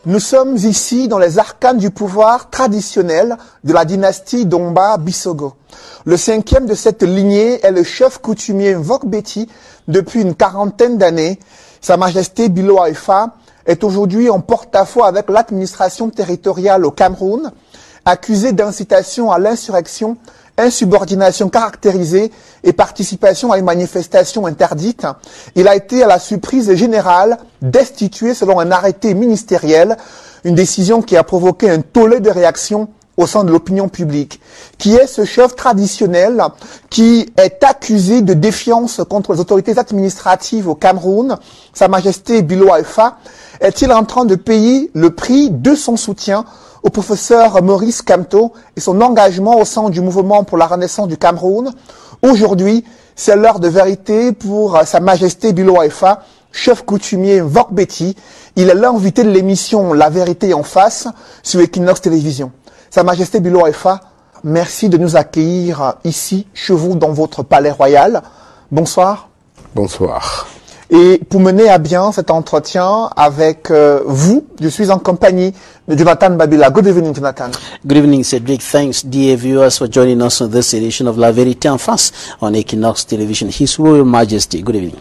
Nous sommes ici dans les arcanes du pouvoir traditionnel de la dynastie Domba Bisogo. Le cinquième de cette lignée est le chef coutumier Mvok-Beti depuis une quarantaine d'années. Sa Majesté Bilo Aifa est aujourd'hui en porte-à-faux avec l'administration territoriale au Cameroun, accusé d'incitation à l'insurrection, insubordination caractérisée et participation à une manifestation interdite. Il a été à la surprise générale destitué selon un arrêté ministériel, une décision qui a provoqué un tollé de réactions au sein de l'opinion publique. Qui est ce chef traditionnel qui est accusé de défiance contre les autorités administratives au Cameroun? Sa Majesté Bilo Aifa est-il en train de payer le prix de son soutien au professeur Maurice Kamto et son engagement au sein du mouvement pour la renaissance du Cameroun? Aujourd'hui, c'est l'heure de vérité pour Sa Majesté Bilo Aifa, chef coutumier Mvok-Beti. Il est l'invité de l'émission La Vérité en face sur Equinox Télévision. Sa Majesté Bilo Aifa, merci de nous accueillir ici, chez vous, dans votre palais royal. Bonsoir. Bonsoir. Et pour mener à bien cet entretien avec vous, je suis en compagnie de Jonathan Babila. Good evening, Jonathan. Good evening, Cedric. Thanks, dear viewers, for joining us on this edition of La Vérité en face on Equinox Television. His Royal Majesty. Good evening.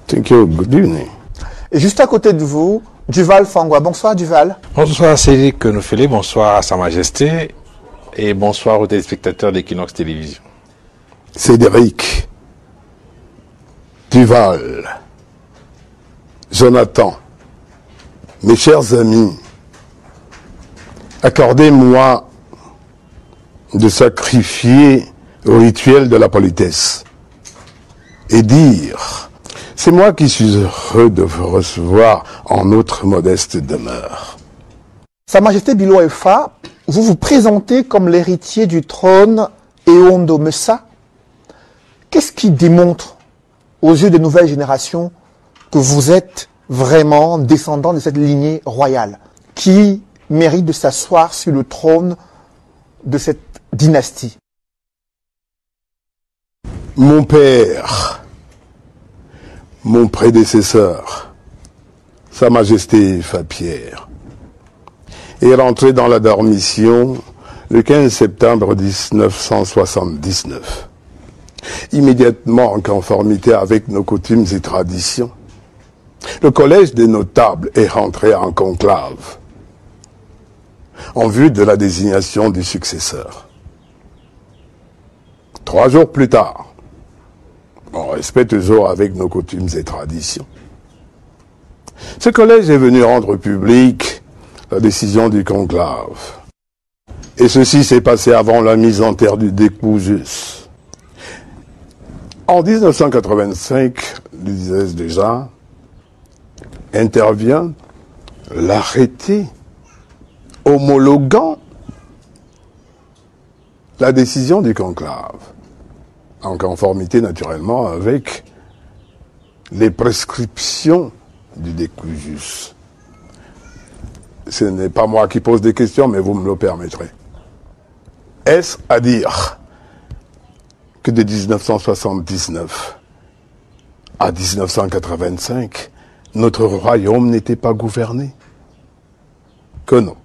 Thank you. Good evening. Et juste à côté de vous, Duval Fangwa. Bonsoir, Duval. Bonsoir, Cédric Nofélé. Bonsoir à Sa Majesté. Et bonsoir aux téléspectateurs d'Equinox Télévision. Cédric, Duval, Jonathan, mes chers amis, accordez-moi de sacrifier au rituel de la politesse et dire: c'est moi qui suis heureux de vous recevoir en notre modeste demeure. Sa Majesté Bilo Aifa, vous vous présentez comme l'héritier du trône Eondo Messa. Qu'est-ce qui démontre aux yeux des nouvelles générations que vous êtes vraiment descendant de cette lignée royale qui mérite de s'asseoir sur le trône de cette dynastie? Mon père, mon prédécesseur, Sa Majesté Fa-Pierre, est rentré dans la dormition le 15 septembre 1979, immédiatement en conformité avec nos coutumes et traditions. Le collège des notables est rentré en conclave en vue de la désignation du successeur. 3 jours plus tard, on respecte toujours avec nos coutumes et traditions, ce collège est venu rendre public la décision du conclave. Et ceci s'est passé avant la mise en terre du Découjus. En 1985, je disais déjà, intervient l'arrêté homologuant la décision du conclave, en conformité naturellement avec les prescriptions du Découjus. Ce n'est pas moi qui pose des questions, mais vous me le permettrez. Est-ce à dire que de 1979 à 1985, notre royaume n'était pas gouverné? Que non.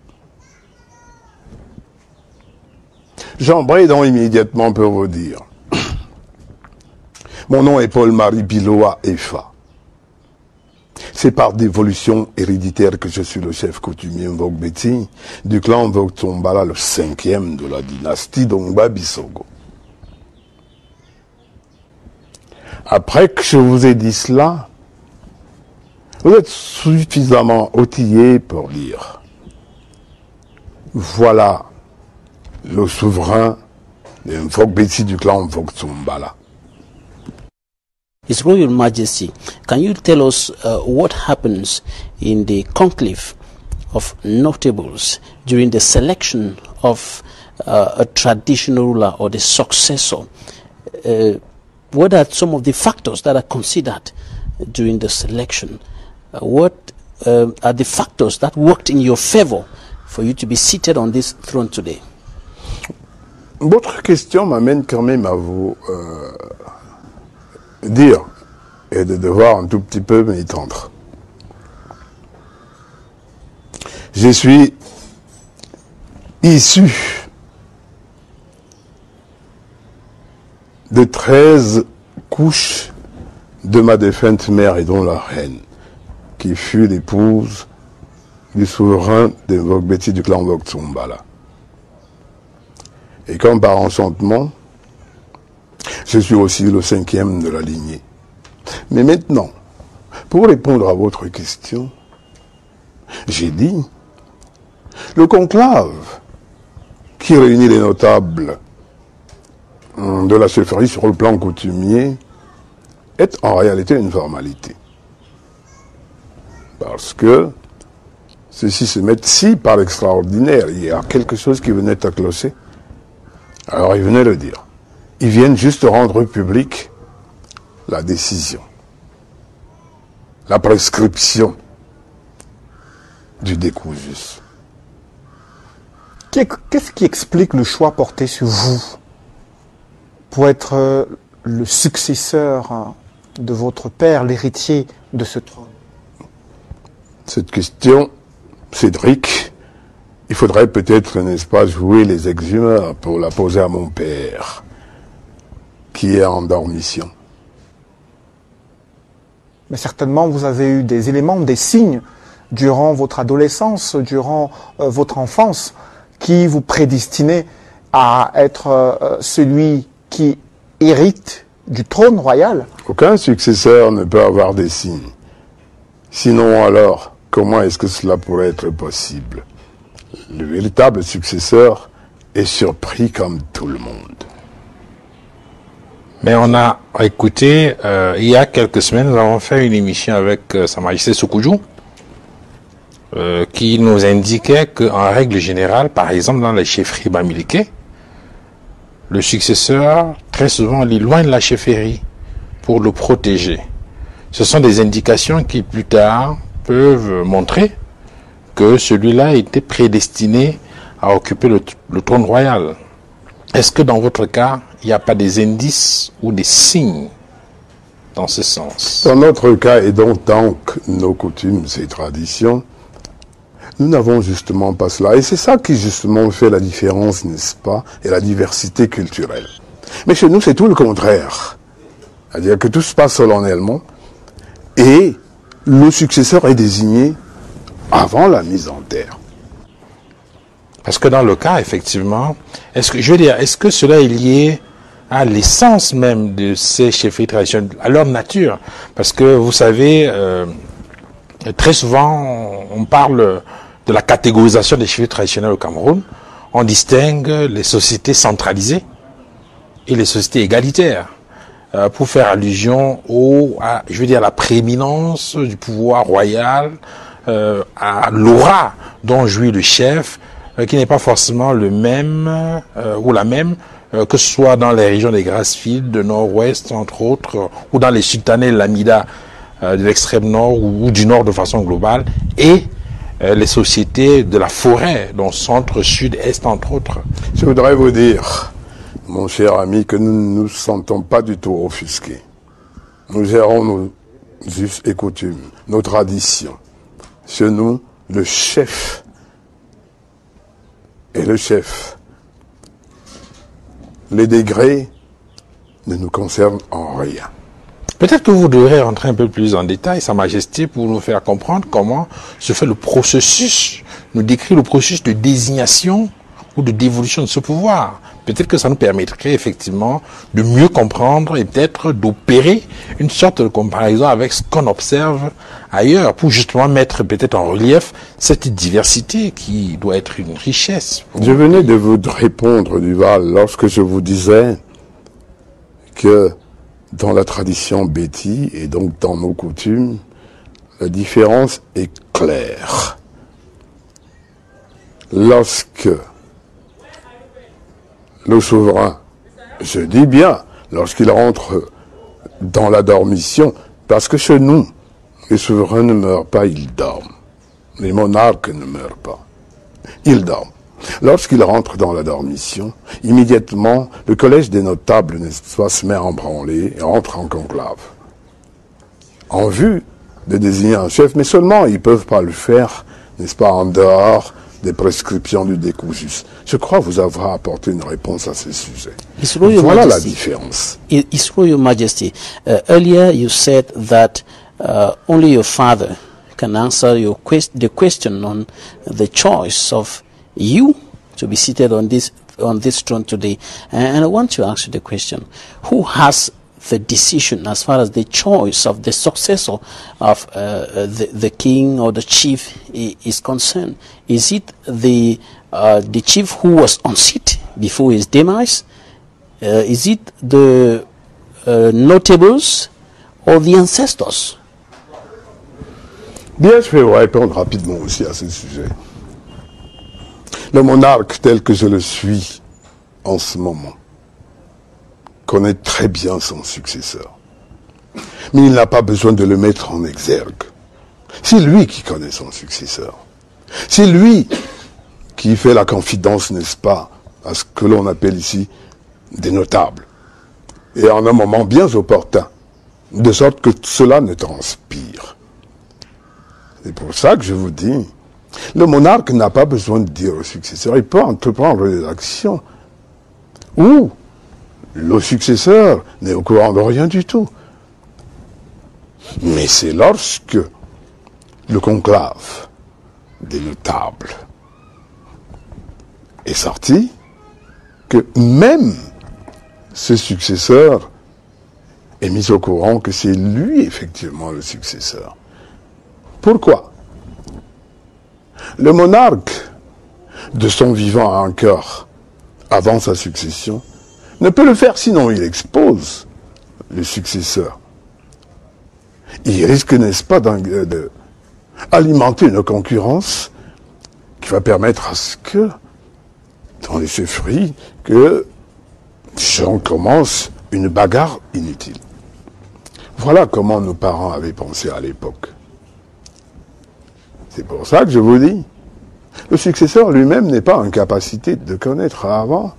J'embraye donc immédiatement pour vous dire. Mon nom est Paul-Marie Bilo Aifa. C'est par dévolution héréditaire que je suis le chef coutumier Mvok-Beti du clan Mvok-Tsombala, le 5e de la dynastie Domba Bisogo. Après que je vous ai dit cela, vous êtes suffisamment outillé pour dire: voilà le souverain de Mvok-Beti du clan Mvok-Tsombala. His Royal Majesty, can you tell us what happens in the conclave of notables during the selection of a traditional ruler or the successor? What are some of the factors that are considered during the selection? What are the factors that worked in your favor for you to be seated on this throne today? Votre question m'amène quand même à vous dire et de devoir un tout petit peu m'y tendre. Je suis issu de 13 couches de ma défunte mère et dont la reine, qui fut l'épouse du souverain des Vogbeti du clan Vogtsumbala. Et comme par enchantement, je suis aussi le 5e de la lignée. Mais maintenant, pour répondre à votre question, j'ai dit, le conclave qui réunit les notables de la chefferie sur le plan coutumier est en réalité une formalité. Parce que ceux-ci se mettent si par l'extraordinaire, il y a quelque chose qui venait à clocher. Alors ils venaient le dire. Ils viennent juste rendre public la décision, la prescription du décousus. Qu'est-ce qui explique le choix porté sur vous pour être le successeur de votre père, l'héritier de ce trône? Cette question, Cédric, il faudrait peut-être, n'est-ce pas, jouer les exhumeurs pour la poser à mon père, qui est en dormition. Mais certainement, vous avez eu des éléments, des signes, durant votre adolescence, durant votre enfance, qui vous prédestinaient à être celui qui hérite du trône royal. Aucun successeur ne peut avoir des signes. Sinon alors, comment est-ce que cela pourrait être possible? Le véritable successeur est surpris comme tout le monde. Mais on a écouté, il y a quelques semaines, nous avons fait une émission avec Sa Majesté Soukoudjou, qui nous indiquait qu'en règle générale, par exemple dans les chefferies bamileke, le successeur, très souvent, il est loin de la chefferie pour le protéger. Ce sont des indications qui, plus tard, peuvent montrer que celui-là était prédestiné à occuper le trône royal. Est-ce que dans votre cas, il n'y a pas des indices ou des signes dans ce sens? Dans notre cas, et donc tant que nos coutumes et traditions, nous n'avons justement pas cela. Et c'est ça qui justement fait la différence, n'est-ce pas, et la diversité culturelle. Mais chez nous, c'est tout le contraire. C'est-à-dire que tout se passe solennellement et le successeur est désigné avant la mise en terre. Parce que dans le cas, effectivement, est-ce que cela est lié à l'essence même de ces chefferies traditionnelles, à leur nature? Parce que vous savez, très souvent, on parle de la catégorisation des chefferies traditionnelles au Cameroun. On distingue les sociétés centralisées et les sociétés égalitaires, pour faire allusion à la prééminence du pouvoir royal, à l'aura dont jouit le chef, qui n'est pas forcément le même ou la même que ce soit dans les régions des Grassfields, de Nord-Ouest, entre autres, ou dans les sultanats Lamida de l'extrême nord ou du nord de façon globale, et les sociétés de la forêt, dont centre, sud, est, entre autres. Je voudrais vous dire, mon cher ami, que nous ne nous sentons pas du tout offusqués. Nous gérons nos us et coutumes, nos traditions. Chez nous, le chef est le chef. Les degrés ne nous concernent en rien. Peut-être que vous devrez rentrer un peu plus en détail, Sa Majesté, pour nous faire comprendre comment se fait le processus, nous décrit le processus de désignation ou de dévolution de ce pouvoir. Peut-être que ça nous permettrait effectivement de mieux comprendre et peut-être d'opérer une sorte de comparaison avec ce qu'on observe ailleurs, pour justement mettre peut-être en relief cette diversité qui doit être une richesse. Je venais de vous répondre, Duval, lorsque je vous disais que dans la tradition Béti et donc dans nos coutumes, la différence est claire. Lorsque le souverain, je dis bien, lorsqu'il rentre dans la dormition, parce que chez nous, les souverains ne meurent pas, ils dorment. Les monarques ne meurent pas, ils dorment. Lorsqu'il rentre dans la dormition, immédiatement, le collège des notables, n'est-ce pas, se met en branlée et entre en conclave. En vue de désigner un chef, mais seulement ils ne peuvent pas le faire, n'est-ce pas, en dehors des prescriptions du décousus? Je crois vous avoir apporté une réponse à ce sujet. Voilà la différence. His Royal Majesty, earlier you said that only your father can answer the question on the choice of you to be seated on this throne today. And I want to ask you the question: who has the decision as far as the choice of the successor of the king or the chief is concerned? Is it the chief who was on seat before his demise? Is it the notables or the ancestors? Bien, je vais vous répondre rapidement aussi à ce sujet. Le monarque tel que je le suis en ce moment connaît très bien son successeur. Mais il n'a pas besoin de le mettre en exergue. C'est lui qui connaît son successeur. C'est lui qui fait la confidence, n'est-ce pas, à ce que l'on appelle ici des notables. Et en un moment bien opportun, de sorte que cela ne transpire. C'est pour ça que je vous dis, le monarque n'a pas besoin de dire au successeur, il peut entreprendre des actions où le successeur n'est au courant de rien du tout. Mais c'est lorsque le conclave des notables est sorti que même ce successeur est mis au courant que c'est lui effectivement le successeur. Pourquoi? Le monarque, de son vivant encore, avant sa succession, ne peut le faire sinon il expose le successeur. Il risque, n'est-ce pas, d'alimenter une concurrence qui va permettre à ce que, dans les chefferies, que j'en commence une bagarre inutile. Voilà comment nos parents avaient pensé à l'époque. C'est pour ça que je vous dis, le successeur lui-même n'est pas en capacité de connaître avant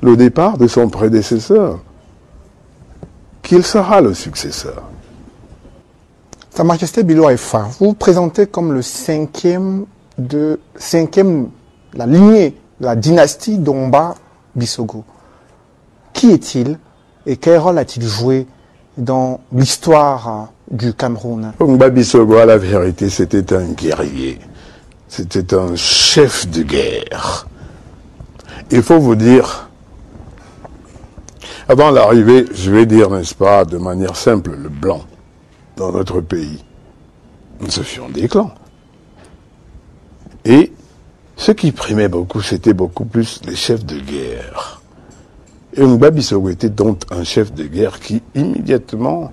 le départ de son prédécesseur, qu'il sera le successeur. Sa Majesté Bilo Aifa, vous vous présentez comme le cinquième, la lignée de la dynastie Domba Bisogo. Qui est-il et quel rôle a-t-il joué dans l'histoire du Cameroun? Domba Bisogo, à la vérité, c'était un guerrier. C'était un chef de guerre. Il faut vous dire, avant l'arrivée, je vais dire, n'est-ce pas, de manière simple, le blanc, dans notre pays, ce furent des clans. Et ce qui primait beaucoup, c'était beaucoup plus les chefs de guerre. Et Domba Bisogo était donc un chef de guerre qui, immédiatement,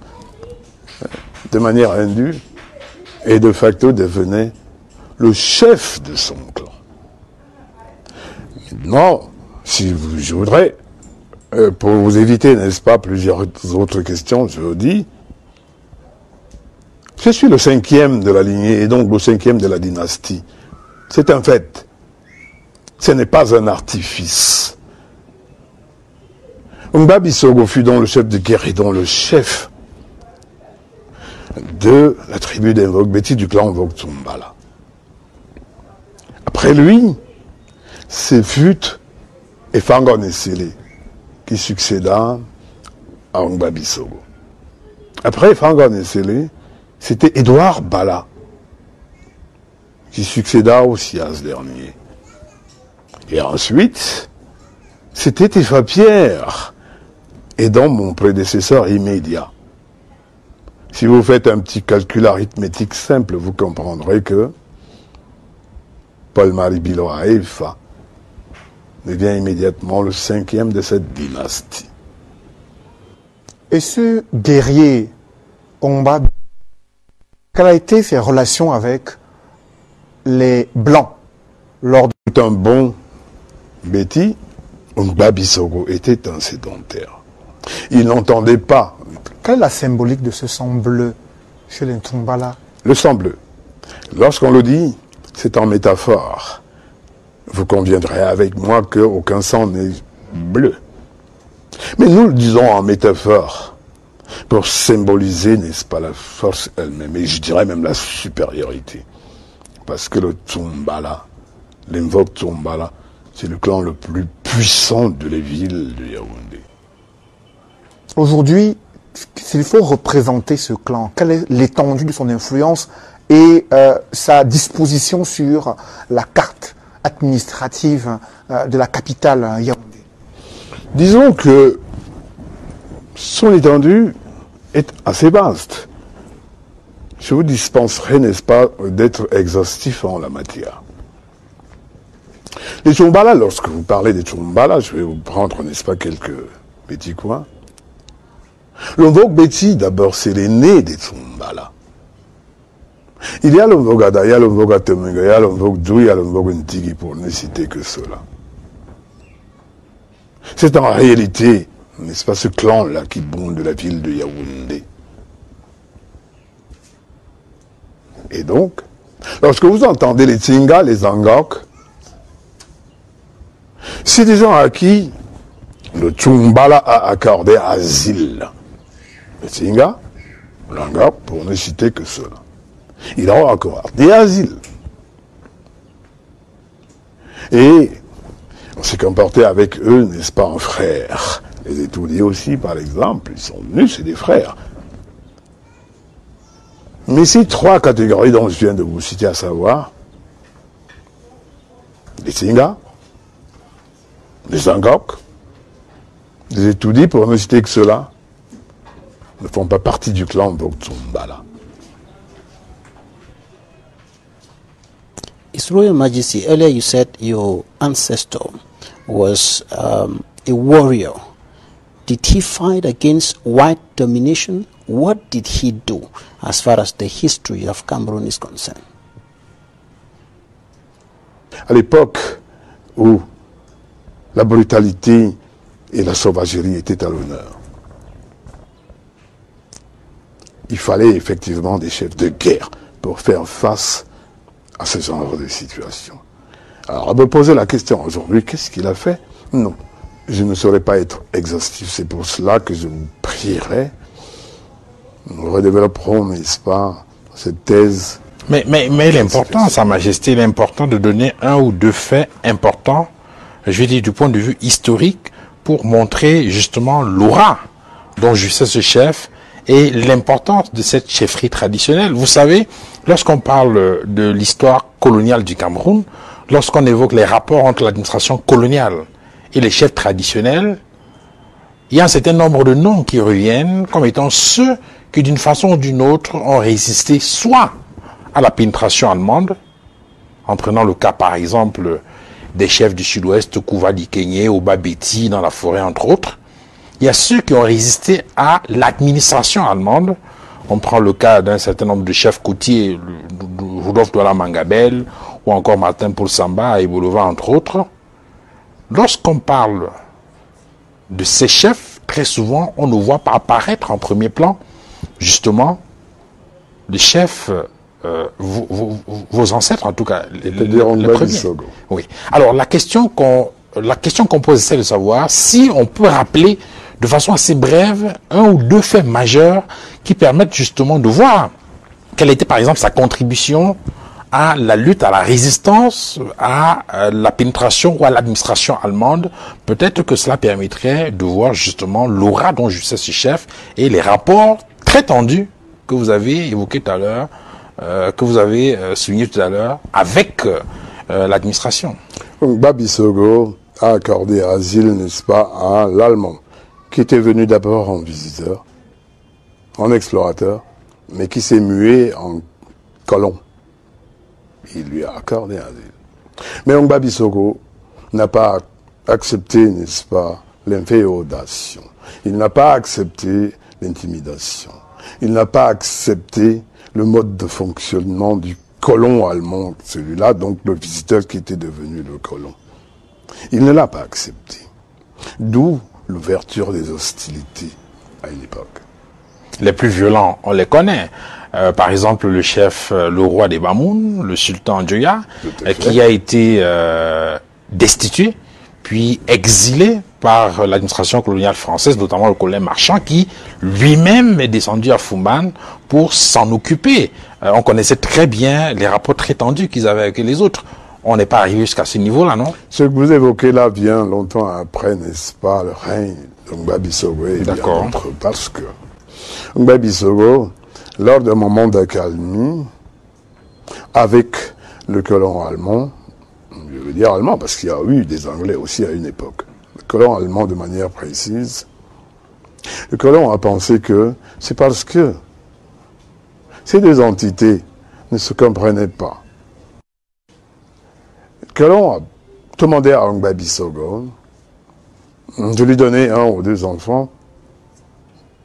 de manière indue et de facto, devenait le chef de son clan. Maintenant, si je voudrais, pour vous éviter, n'est-ce pas, plusieurs autres questions, je vous dis, je suis le cinquième de la lignée et donc le cinquième de la dynastie. C'est un fait. Ce n'est pas un artifice. Domba Bisogo fut donc le chef de guerre et donc le chef de la tribu des Mvogbeti du clan Mvog-Tsumbala. Après lui, ce fut Efangon Esele qui succéda à Domba Bisogo. Après Efangon Esele, c'était Édouard Bala qui succéda aussi à ce dernier. Et ensuite, c'était Tefa Pierre, et donc mon prédécesseur immédiat. Si vous faites un petit calcul arithmétique simple, vous comprendrez que Paul-Marie Bilo Aifa devient immédiatement le cinquième de cette dynastie. Et ce guerrier, Domba, quelles ont été ses relations avec les Blancs lors de... Tout un bon Betty, Domba Bisogo était un sédentaire. Il n'entendait pas. Quelle est la symbolique de ce sang bleu chez les Tsumbala? Le sang bleu, lorsqu'on le dit, c'est en métaphore. Vous conviendrez avec moi qu'aucun sang n'est bleu. Mais nous le disons en métaphore pour symboliser, n'est-ce pas, la force elle-même, et je dirais même la supériorité. parce que le Tsumbala, l'invoque Tsumbala, c'est le clan le plus puissant de la ville de Yaoundé. Aujourd'hui, s'il faut représenter ce clan, quelle est l'étendue de son influence et sa disposition sur la carte administrative de la capitale Yaoundé? Disons que son étendue est assez vaste. Je vous dispenserai, n'est-ce pas, d'être exhaustif en la matière. Les Tsumbala, lorsque vous parlez des Tsumbala, je vais vous prendre, n'est-ce pas, quelques petits coins. L'Onvok Beti, d'abord, c'est l'aîné des Tsumbala. Il y a l'Onvok Ada, il y a l'Onvok Atemenga, il y a l'Onvok Dou, il y a l'Onvok Ntigi, pour ne citer que cela. C'est en réalité, n'est-ce pas, ce clan-là qui bonde de la ville de Yaoundé. Et donc, lorsque vous entendez les Tsinga, les Angok, c'est des gens à qui le Tsumbala a accordé asile. Le Tsinga, l'Angok, pour ne citer que cela. Il leur a accordé asile. Et on s'est comporté avec eux, n'est-ce pas, en frères. Les étudiants aussi, par exemple, ils sont venus, c'est des frères. Mais ces trois catégories dont je viens de vous citer, à savoir les Tsinga, les Angok, les étudiants, pour ne citer que cela, ne font pas partie du clan Tsumbala. His Royal Majesty, earlier you said your ancestor was a warrior. Did he fight against white domination? What did he do as far as the history of Cameroon is concerned? À l'époque où la brutalité et la sauvagerie étaient à l'honneur, il fallait effectivement des chefs de guerre pour faire face à ce genre de situation. Alors, on me poser la question aujourd'hui, qu'est-ce qu'il a fait? Non, je ne saurais pas être exhaustif. C'est pour cela que je vous prierai. Nous redévelopperons, n'est-ce pas, cette thèse. Mais l'important, Sa Majesté, il est important de donner un ou deux faits importants, je vais dire du point de vue historique, pour montrer justement l'aura dont jouissait ce chef et l'importance de cette chefferie traditionnelle. Vous savez, lorsqu'on parle de l'histoire coloniale du Cameroun, lorsqu'on évoque les rapports entre l'administration coloniale et les chefs traditionnels, il y a un certain nombre de noms qui reviennent comme étant ceux qui, d'une façon ou d'une autre, ont résisté soit à la pénétration allemande, en prenant le cas, par exemple, des chefs du sud-ouest, Kouvali Kenyé, Oba Beti, dans la forêt, entre autres. Il y a ceux qui ont résisté à l'administration allemande. On prend le cas d'un certain nombre de chefs côtiers, Rudolf Douala Mangabel, ou encore Martin Paul Samba à Ebolova, entre autres. Lorsqu'on parle de ces chefs, très souvent, on ne voit pas apparaître en premier plan, justement, les chefs, vos ancêtres, en tout cas, les premiers. Oui. Alors, la question qu'on pose, c'est de savoir si on peut rappeler de façon assez brève un ou deux faits majeurs qui permettent justement de voir quelle était, par exemple, sa contribution à la lutte, à la résistance, à la pénétration ou à l'administration allemande. Peut-être que cela permettrait de voir justement l'aura dont jouissait ce chef et les rapports très tendus que vous avez évoqués tout à l'heure, que vous avez souligné tout à l'heure, avec l'administration. Babisogo a accordé asile, n'est-ce pas, à l'Allemand, qui était venu d'abord en visiteur, en explorateur, mais qui s'est mué en colon. Il lui a accordé asile. Mais Ongba Bissoko n'a pas accepté, n'est-ce pas, l'inféodation. Il n'a pas accepté l'intimidation. Il n'a pas accepté le mode de fonctionnement du colon allemand, celui-là, donc le visiteur qui était devenu le colon. Il ne l'a pas accepté. D'où l'ouverture des hostilités à une époque. Les plus violents, on les connaît. Par exemple, le chef, le roi des Bamoun, le sultan Djoya, qui a été destitué, puis exilé par l'administration coloniale française, notamment le colonel Marchand, qui lui-même est descendu à Foumbane pour s'en occuper. On connaissait très bien les rapports très tendus qu'ils avaient avec les autres. On n'est pas arrivé jusqu'à ce niveau-là, non? Ce que vous évoquez là vient longtemps après, n'est-ce pas, le règne d'Ongba Bissogo et bien d'autres, parce que Ongba Bissogo, lors d'un moment d'accalmie, avec le colon allemand, je veux dire allemand parce qu'il y a eu des Anglais aussi à une époque, le colon allemand de manière précise, le colon a pensé que c'est parce que ces deux entités ne se comprenaient pas. Le colon a demandé à Ongba Bissogo de lui donner 1 ou 2 enfants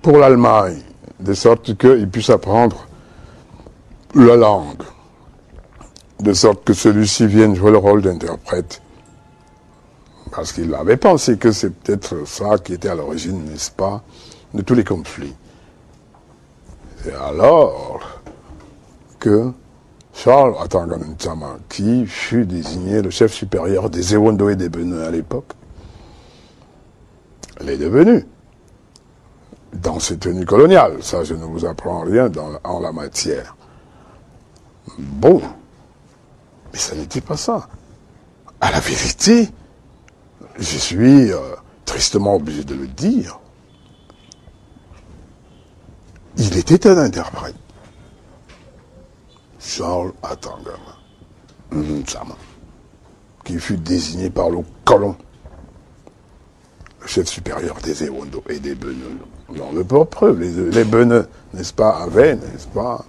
pour l'Allemagne, de sorte qu'il puisse apprendre la langue, de sorte que celui-ci vienne jouer le rôle d'interprète. Parce qu'il avait pensé que c'est peut-être ça qui était à l'origine, n'est-ce pas, de tous les conflits. Et alors que Charles Atanga Ntsama, qui fut désigné le chef supérieur des Ewondo et des Beneux à l'époque, l'est devenu dans ses tenues coloniales. Ça, je ne vous apprends rien en la matière. Bon, mais ça n'était pas ça. À la vérité, je suis tristement obligé de le dire, il était un interprète. Charles Atanga Ntsama, qui fut désigné par le colon, le chef supérieur des Ewondo et des Beneux. Non, de pour preuve, les Beneux, n'est-ce pas, avaient, n'est-ce pas,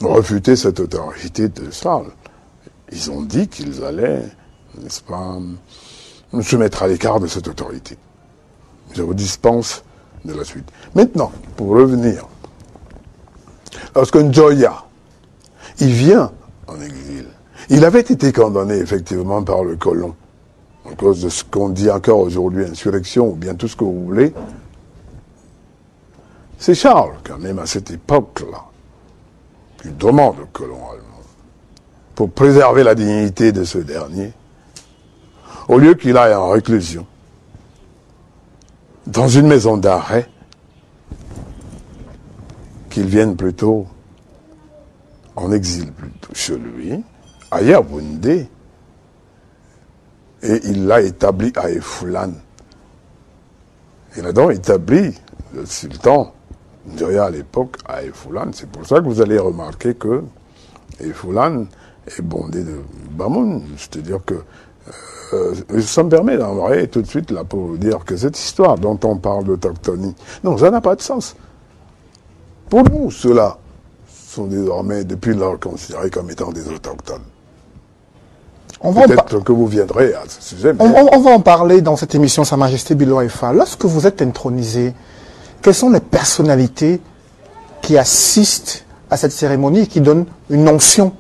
refuté cette autorité de Charles. Ils ont dit qu'ils allaient, n'est-ce pas, se mettre à l'écart de cette autorité. Je vous dispense de la suite. Maintenant, pour revenir, lorsque Njoya, il vient en exil, il avait été condamné effectivement par le colon, à cause de ce qu'on dit encore aujourd'hui, insurrection, ou bien tout ce que vous voulez. C'est Charles, quand même, à cette époque-là, qui demande au colon allemand, pour préserver la dignité de ce dernier, au lieu qu'il aille en réclusion, dans une maison d'arrêt, qu'il vienne plutôt en exil, plutôt chez lui, à Yaoundé, et il l'a établi à Efoulan. Il a donc établi le sultan Njoya à l'époque à Efoulan. C'est pour ça que vous allez remarquer que Efoulan est bondé de Bamoun. C'est-à-dire que ça me permet d'embrayer tout de suite là pour vous dire que cette histoire dont on parle d'autochtonie, non, ça n'a pas de sens. Pour nous, ceux-là sont désormais, depuis lors, considérés comme étant des autochtones. Peut-être que vous viendrez à ce sujet. Mais... On va en parler dans cette émission Sa Majesté Bilo Aifa. Lorsque vous êtes intronisé, quelles sont les personnalités qui assistent à cette cérémonie et qui donnent une onction,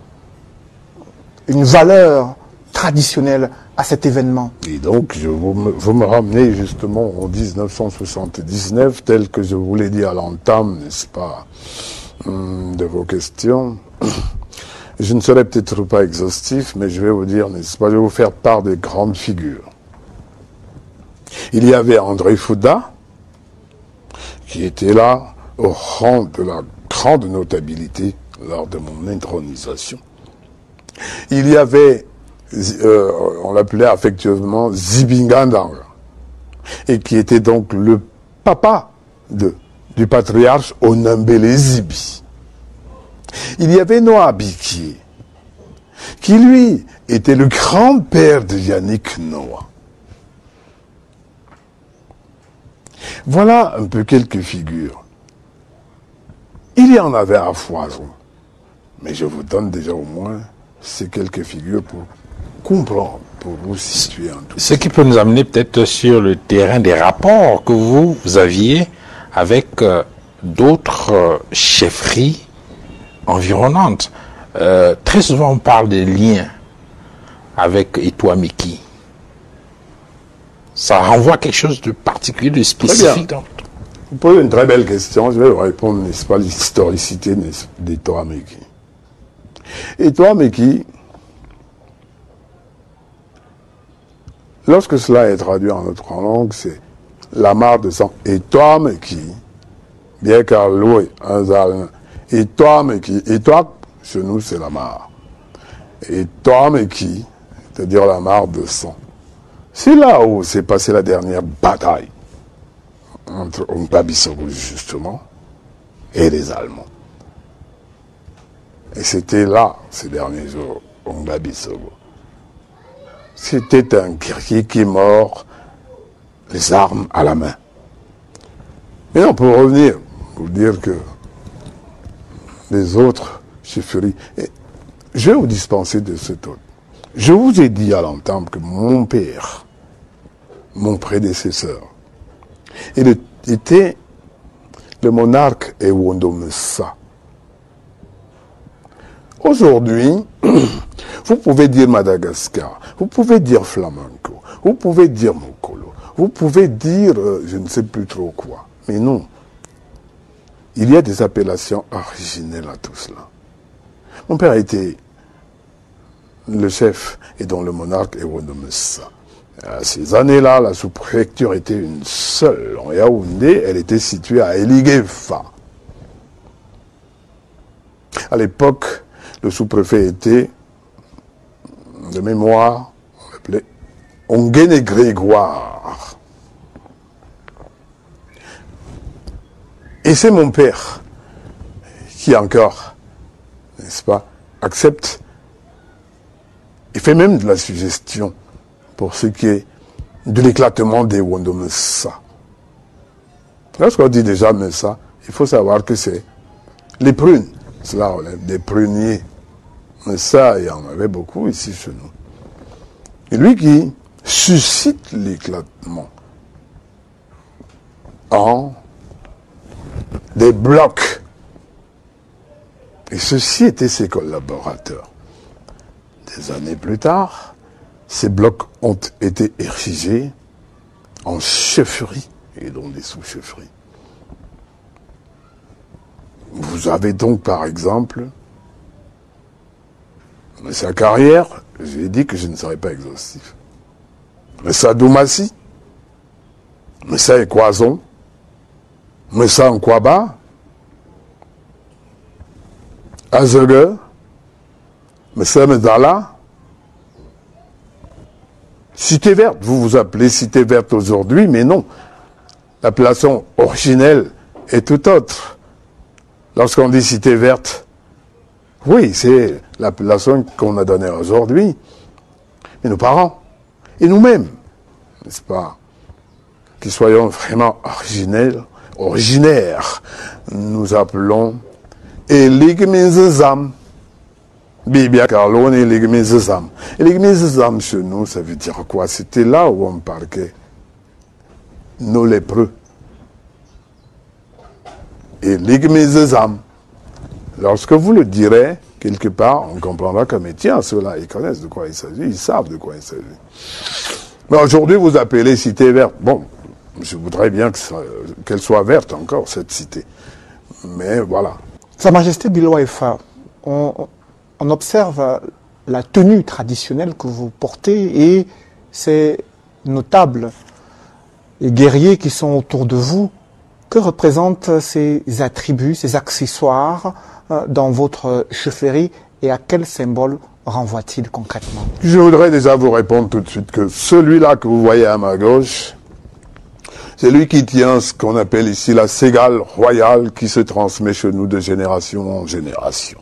une valeur traditionnelle à cet événement? Et donc, vous me ramenez justement en 1979, tel que je vous l'ai dit à l'entame, n'est-ce pas, de vos questions. Je ne serai peut-être pas exhaustif, mais je vais vous dire, n'est-ce pas, je vais vous faire part des grandes figures. Il y avait André Fouda, qui était là au rang de la grande notabilité lors de mon intronisation. Il y avait, on l'appelait affectueusement Zibingandanga, et qui était donc le papa du patriarche Onambele Zibi. Il y avait Noah Bikié, qui lui était le grand-père de Yannick Noah. Voilà un peu quelques figures. Il y en avait à foison, mais je vous donne déjà au moins ces quelques figures pour comprendre, pour vous situer en tout. Ce qui peut nous amener peut-être sur le terrain des rapports que vous aviez avec d'autres chefferies environnantes. Très souvent on parle des liens avec Etouameki. Ça renvoie à quelque chose de particulier, de spécifique. Vous posez une très belle question, je vais vous répondre, n'est-ce pas, l'historicité d'Etouameki. Etouameki Lorsque cela est traduit en notre langue, c'est la mare de sang. Et toi, mais qui? Bien car loué, un zal. Et toi, mais qui? Et toi, chez nous, c'est la mare. Et toi, mais qui? C'est-à-dire la mare de sang. C'est là où s'est passée la dernière bataille entre Ongba Bisogo, justement, et les Allemands. Et c'était là, ces derniers jours, Ongba Bisogo. C'était un guerrier qui est mort, les armes à la main. Mais non, pour revenir, pour dire que les autres chefferies, je vais vous dispenser de ce autre. Je vous ai dit à l'entendre que mon père, mon prédécesseur, il était le monarque Ewondo Messa. Aujourd'hui, vous pouvez dire Madagascar, vous pouvez dire flamenco, vous pouvez dire mokolo, vous pouvez dire je ne sais plus trop quoi. Mais non, il y a des appellations originelles à tout cela. Mon père a été le chef et dont le monarque Ewondo Messa. À ces années-là, la sous-préfecture était une seule. En Yaoundé, elle était située à Eliguefa. À l'époque, le sous-préfet était, de mémoire, on l'appelait Onguene Grégoire. Et c'est mon père qui encore, n'est-ce pas, accepte et fait même de la suggestion pour ce qui est de l'éclatement des Ewondo Messa. Lorsqu'on dit déjà Messa, il faut savoir que c'est les prunes. Cela relève des pruniers. Messa, il y en avait beaucoup ici chez nous. Et lui qui suscite l'éclatement en des blocs. Et ceux-ci étaient ses collaborateurs. Des années plus tard, ces blocs ont été érigés en chefferies et dans des sous-chefferies. Vous avez donc par exemple sa carrière, j'ai dit que je ne serais pas exhaustif. Messa Doumassi, Messa Ekwason, Messa Nkwaba, Azege, Messa Medala, Cité Verte, vous vous appelez Cité Verte aujourd'hui, mais non. L'appellation originelle est tout autre. Lorsqu'on dit Cité Verte, oui, c'est l'appellation qu'on a donnée aujourd'hui. Mais nos parents, et nous-mêmes, n'est-ce pas, qui soyons vraiment originaires, nous appelons Eligmizezam. Bibia Carlone et l'Église Et l'Église chez nous, ça veut dire quoi? C'était là où on parquait nos lépreux. Et l'Église lorsque vous le direz, quelque part, on comprendra que, mais tiens, ceux-là, ils connaissent de quoi il s'agit, ils savent de quoi il s'agit. Mais aujourd'hui, vous appelez Cité Verte. Bon, je voudrais bien qu'elle soit verte encore, cette cité. Mais voilà. Sa Majesté Biloa-Efa, on observe la tenue traditionnelle que vous portez et ces notables et guerriers qui sont autour de vous. Que représentent ces attributs, ces accessoires dans votre chefferie et à quel symbole renvoie-t-il concrètement? Je voudrais déjà vous répondre tout de suite que celui-là que vous voyez à ma gauche, c'est lui qui tient ce qu'on appelle ici la ségale royale qui se transmet chez nous de génération en génération.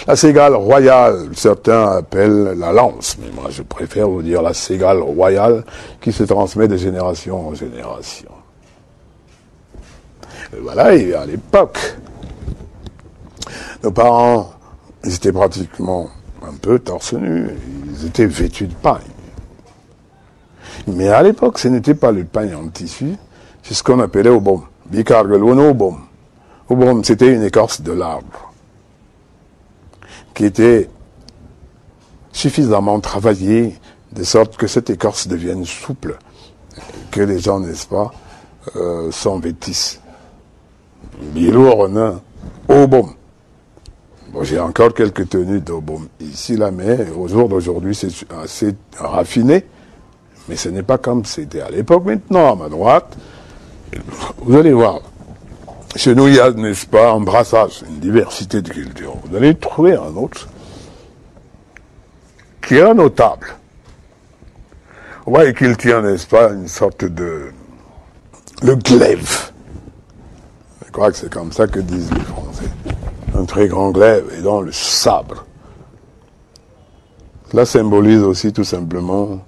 La ségale royale, certains appellent la lance, mais moi je préfère vous dire la ségale royale qui se transmet de génération en génération. Et voilà, et à l'époque, nos parents, ils étaient pratiquement un peu torse nu, ils étaient vêtus de paille. Mais à l'époque, ce n'était pas le paille en tissu, c'est ce qu'on appelait obom. Bikargelono obom. Obom, c'était une écorce de l'arbre qui était suffisamment travaillée de sorte que cette écorce devienne souple, que les gens, n'est-ce pas, s'en vêtissent. Bilourna, obom. Bon, j'ai encore quelques tenues d'obom ici, là, mais au jour d'aujourd'hui, c'est assez raffiné. Mais ce n'est pas comme c'était à l'époque. Maintenant, à ma droite, vous allez voir, chez nous, il y a, n'est-ce pas, un brassage, une diversité de cultures. Vous allez trouver un autre qui est notable. On voit qu'il tient, n'est-ce pas, une sorte de... le glaive. Je crois que c'est comme ça que disent les Français. Un très grand glaive et dans le sabre. Cela symbolise aussi tout simplement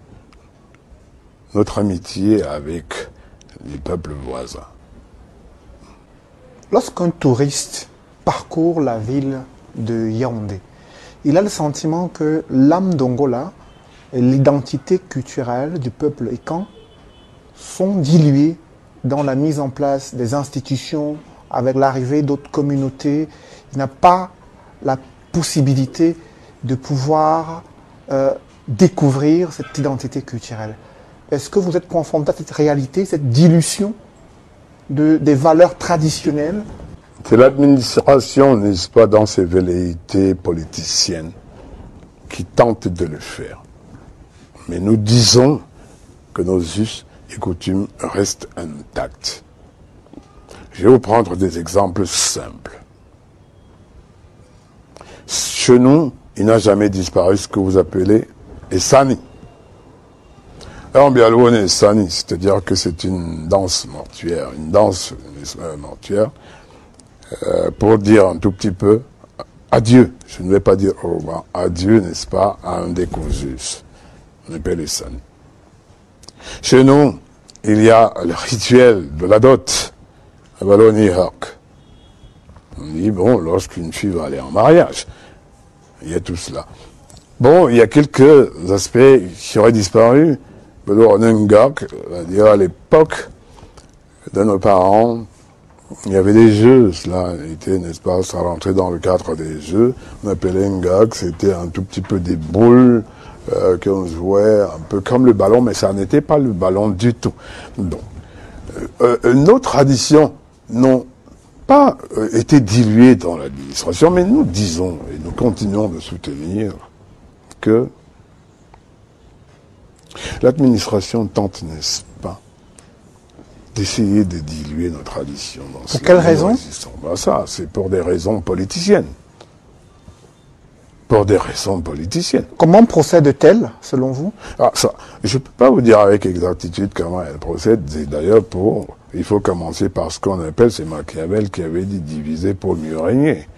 notre amitié avec les peuples voisins. Lorsqu'un touriste parcourt la ville de Yaoundé, il a le sentiment que l'âme d'Angola et l'identité culturelle du peuple Ekan sont diluées dans la mise en place des institutions, avec l'arrivée d'autres communautés. Il n'a pas la possibilité de pouvoir découvrir cette identité culturelle. Est-ce que vous êtes confronté à cette réalité, cette dilution des valeurs traditionnelles? C'est l'administration, n'est-ce pas, dans ses velléités politiciennes, qui tente de le faire. Mais nous disons que nos us et coutumes restent intacts. Je vais vous prendre des exemples simples. Chez nous, il n'a jamais disparu ce que vous appelez Essani. Alors, Bialouane Essani, c'est-à-dire que c'est une danse mortuaire, pour dire un tout petit peu adieu. Je ne vais pas dire au revoir. Adieu, n'est-ce pas, à un décousus. On appelle Essani. Chez nous, il y a le rituel de la dot, à Wallonie-Hawk. On dit, bon, lorsqu'une fille va aller en mariage, il y a tout cela. Bon, il y a quelques aspects qui auraient disparu. C'est-à-dire à l'époque de nos parents, il y avait des jeux, cela était, n'est-ce pas, ça rentrait dans le cadre des jeux. On appelait Ngak, c'était un tout petit peu des boules qu'on jouait un peu comme le ballon, mais ça n'était pas le ballon du tout. Donc, nos traditions n'ont pas été diluées dans l'administration, mais nous disons, et nous continuons de soutenir, que l'administration tente, n'est-ce pas, d'essayer de diluer nos traditions. Pour quelles raisons? Ben ça, c'est pour des raisons politiciennes. Pour des raisons politiciennes. Comment procède-t-elle, selon vous? Ah, ça, je ne peux pas vous dire avec exactitude comment elle procède. C'est d'ailleurs il faut commencer par ce qu'on appelle, c'est Machiavel qui avait dit diviser pour mieux régner.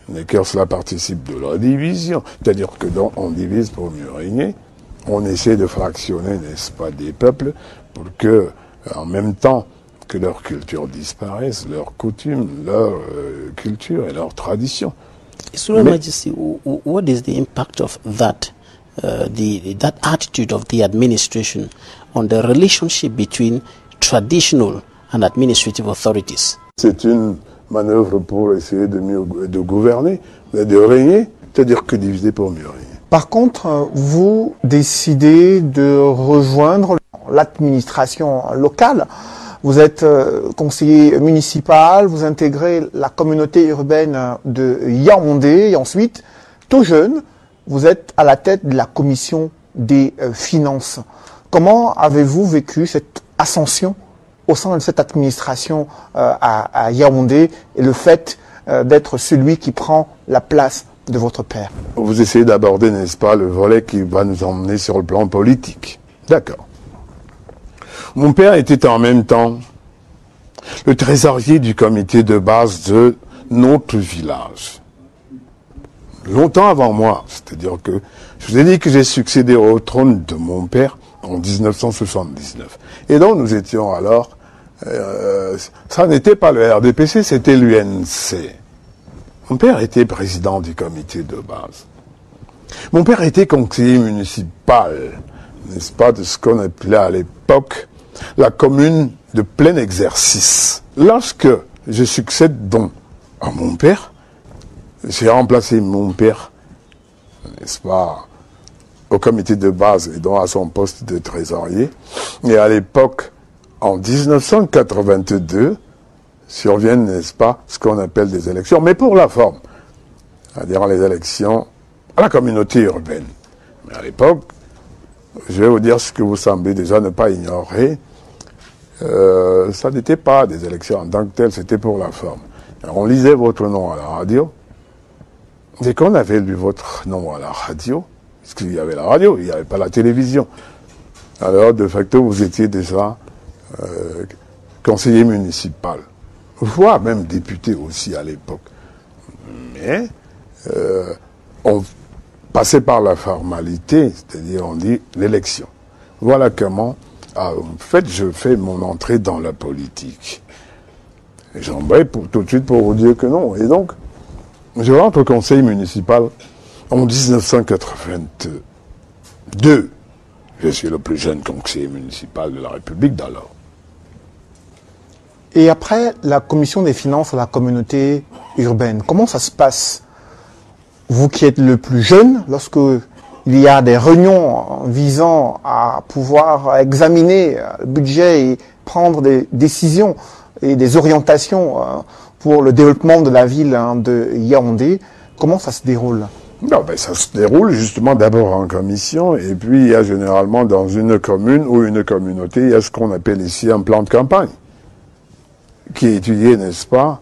Mais que cela participe de la division. C'est-à-dire que on divise pour mieux régner. On essaie de fractionner, n'est-ce pas, des peuples pour que, en même temps que leur culture disparaisse, leurs coutumes, leur culture et leurs traditions. Your Majesty, what is the impact of that, that attitude of the administration on the relationship between traditional and administrative authorities? C'est une manœuvre pour essayer de gouverner, de régner, c'est-à-dire que diviser pour mieux régner. Par contre, vous décidez de rejoindre l'administration locale. Vous êtes conseiller municipal, vous intégrez la communauté urbaine de Yaoundé et ensuite, tout jeune, vous êtes à la tête de la commission des finances. Comment avez-vous vécu cette ascension au sein de cette administration à Yaoundé et le fait d'être celui qui prend la place de votre père? Vous essayez d'aborder, n'est-ce pas, le volet qui va nous emmener sur le plan politique. D'accord. Mon père était en même temps le trésorier du comité de base de notre village. Longtemps avant moi, c'est-à-dire que je vous ai dit que j'ai succédé au trône de mon père en 1979. Et donc nous étions alors, ça n'était pas le RDPC, c'était l'UNC. Mon père était président du comité de base. Mon père était conseiller municipal, n'est-ce pas, de ce qu'on appelait à l'époque la commune de plein exercice. Lorsque je succède donc à mon père, j'ai remplacé mon père, n'est-ce pas, au comité de base et donc à son poste de trésorier. Et à l'époque, en 1982, surviennent, n'est-ce pas, ce qu'on appelle des élections, mais pour la forme, c'est-à-dire les élections à la communauté urbaine. Mais à l'époque, je vais vous dire ce que vous semblez déjà ne pas ignorer. Ça n'était pas des élections en tant que telles, c'était pour la forme. Alors, on lisait votre nom à la radio. Dès qu'on avait lu votre nom à la radio, parce qu'il y avait la radio, il n'y avait pas la télévision. Alors, de facto, vous étiez déjà conseiller municipal, voire même député aussi à l'époque. Mais on passait par la formalité, c'est-à-dire on dit l'élection. Voilà comment, en fait, je fais mon entrée dans la politique. Et j'embraye tout de suite pour vous dire que non. Et donc, je rentre au conseil municipal en 1982. Je suis le plus jeune conseiller municipal de la République d'alors. Et après, la commission des finances à la communauté urbaine, comment ça se passe? Vous qui êtes le plus jeune, lorsque il y a des réunions visant à pouvoir examiner le budget et prendre des décisions et des orientations pour le développement de la ville de Yaoundé, comment ça se déroule? Non, ben ça se déroule justement d'abord en commission, et puis il y a généralement dans une commune ou une communauté, il y a ce qu'on appelle ici un plan de campagne, qui est étudié, n'est-ce pas,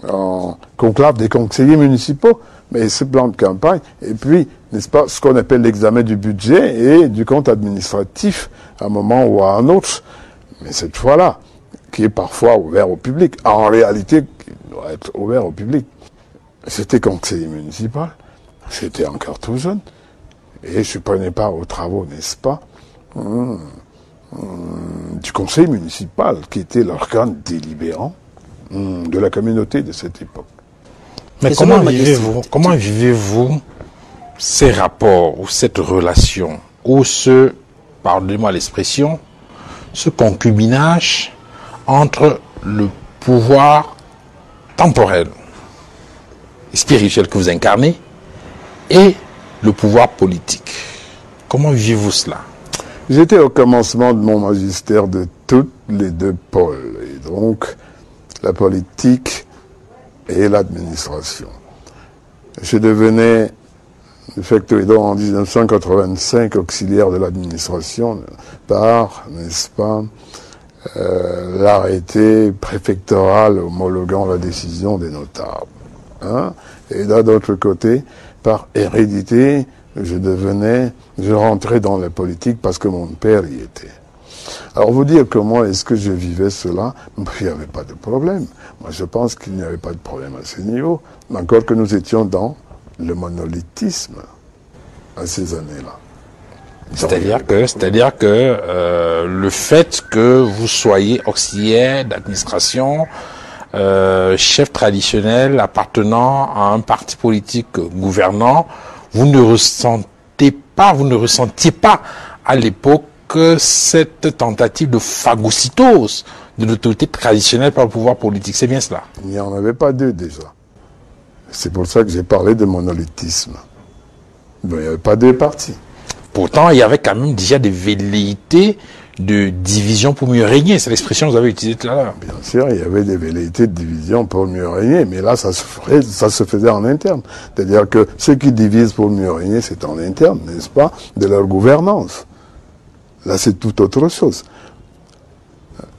en conclave des conseillers municipaux. Mais ce plan de campagne, et puis, n'est-ce pas, ce qu'on appelle l'examen du budget et du compte administratif, à un moment ou à un autre, mais cette fois-là, qui est parfois ouvert au public, en réalité, qui doit être ouvert au public. J'étais conseiller municipal, j'étais encore tout jeune, et je ne prenais pas aux travaux, n'est-ce pas, du conseil municipal, qui était l'organe délibérant de la communauté de cette époque. Mais comment vivez-vous ces rapports ou cette relation ou ce, pardonnez-moi l'expression, ce concubinage entre le pouvoir temporel et spirituel que vous incarnez et le pouvoir politique? Comment vivez-vous cela? J'étais au commencement de mon magistère de toutes les deux pôles, et donc la politique et l'administration. Je devenais, de facto, en 1985, auxiliaire de l'administration par, n'est-ce pas, l'arrêté préfectoral homologuant la décision des notables. Hein? Et là, d'autre côté, par hérédité, je rentrais dans la politique parce que mon père y était. Alors, vous dire comment est-ce que je vivais cela, il n'y avait pas de problème. Moi, je pense qu'il n'y avait pas de problème à ce niveau, encore que nous étions dans le monolithisme à ces années-là. C'est-à-dire que le fait que vous soyez auxiliaire d'administration, chef traditionnel appartenant à un parti politique gouvernant, vous ne ressentiez pas à l'époque cette tentative de phagocytose de l'autorité traditionnelle par le pouvoir politique. C'est bien cela? Il n'y en avait pas deux déjà. C'est pour ça que j'ai parlé de monolithisme. Ben, il n'y avait pas deux partis. Pourtant, il y avait quand même déjà des velléités de division pour mieux régner. C'est l'expression que vous avez utilisée tout à l'heure. Bien sûr, il y avait des velléités de division pour mieux régner, mais là, ça se faisait en interne. C'est-à-dire que ceux qui divisent pour mieux régner, c'est en interne, n'est-ce pas, de leur gouvernance. Là, c'est tout autre chose.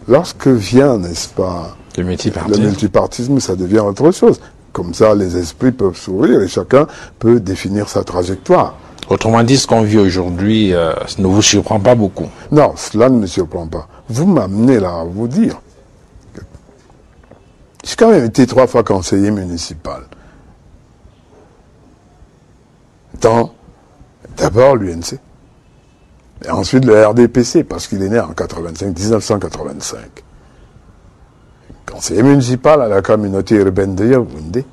Lorsque vient, n'est-ce pas, le multipartisme, ça devient autre chose. Comme ça, les esprits peuvent s'ouvrir et chacun peut définir sa trajectoire. Autrement dit, ce qu'on vit aujourd'hui ne vous surprend pas beaucoup? Non, cela ne me surprend pas. Vous m'amenez là à vous dire que j'ai quand même été 3 fois conseiller municipal. Dans, d'abord l'UNC, et ensuite le RDPC, parce qu'il est né en 1985. Conseiller municipal à la communauté urbaine de Yaoundé.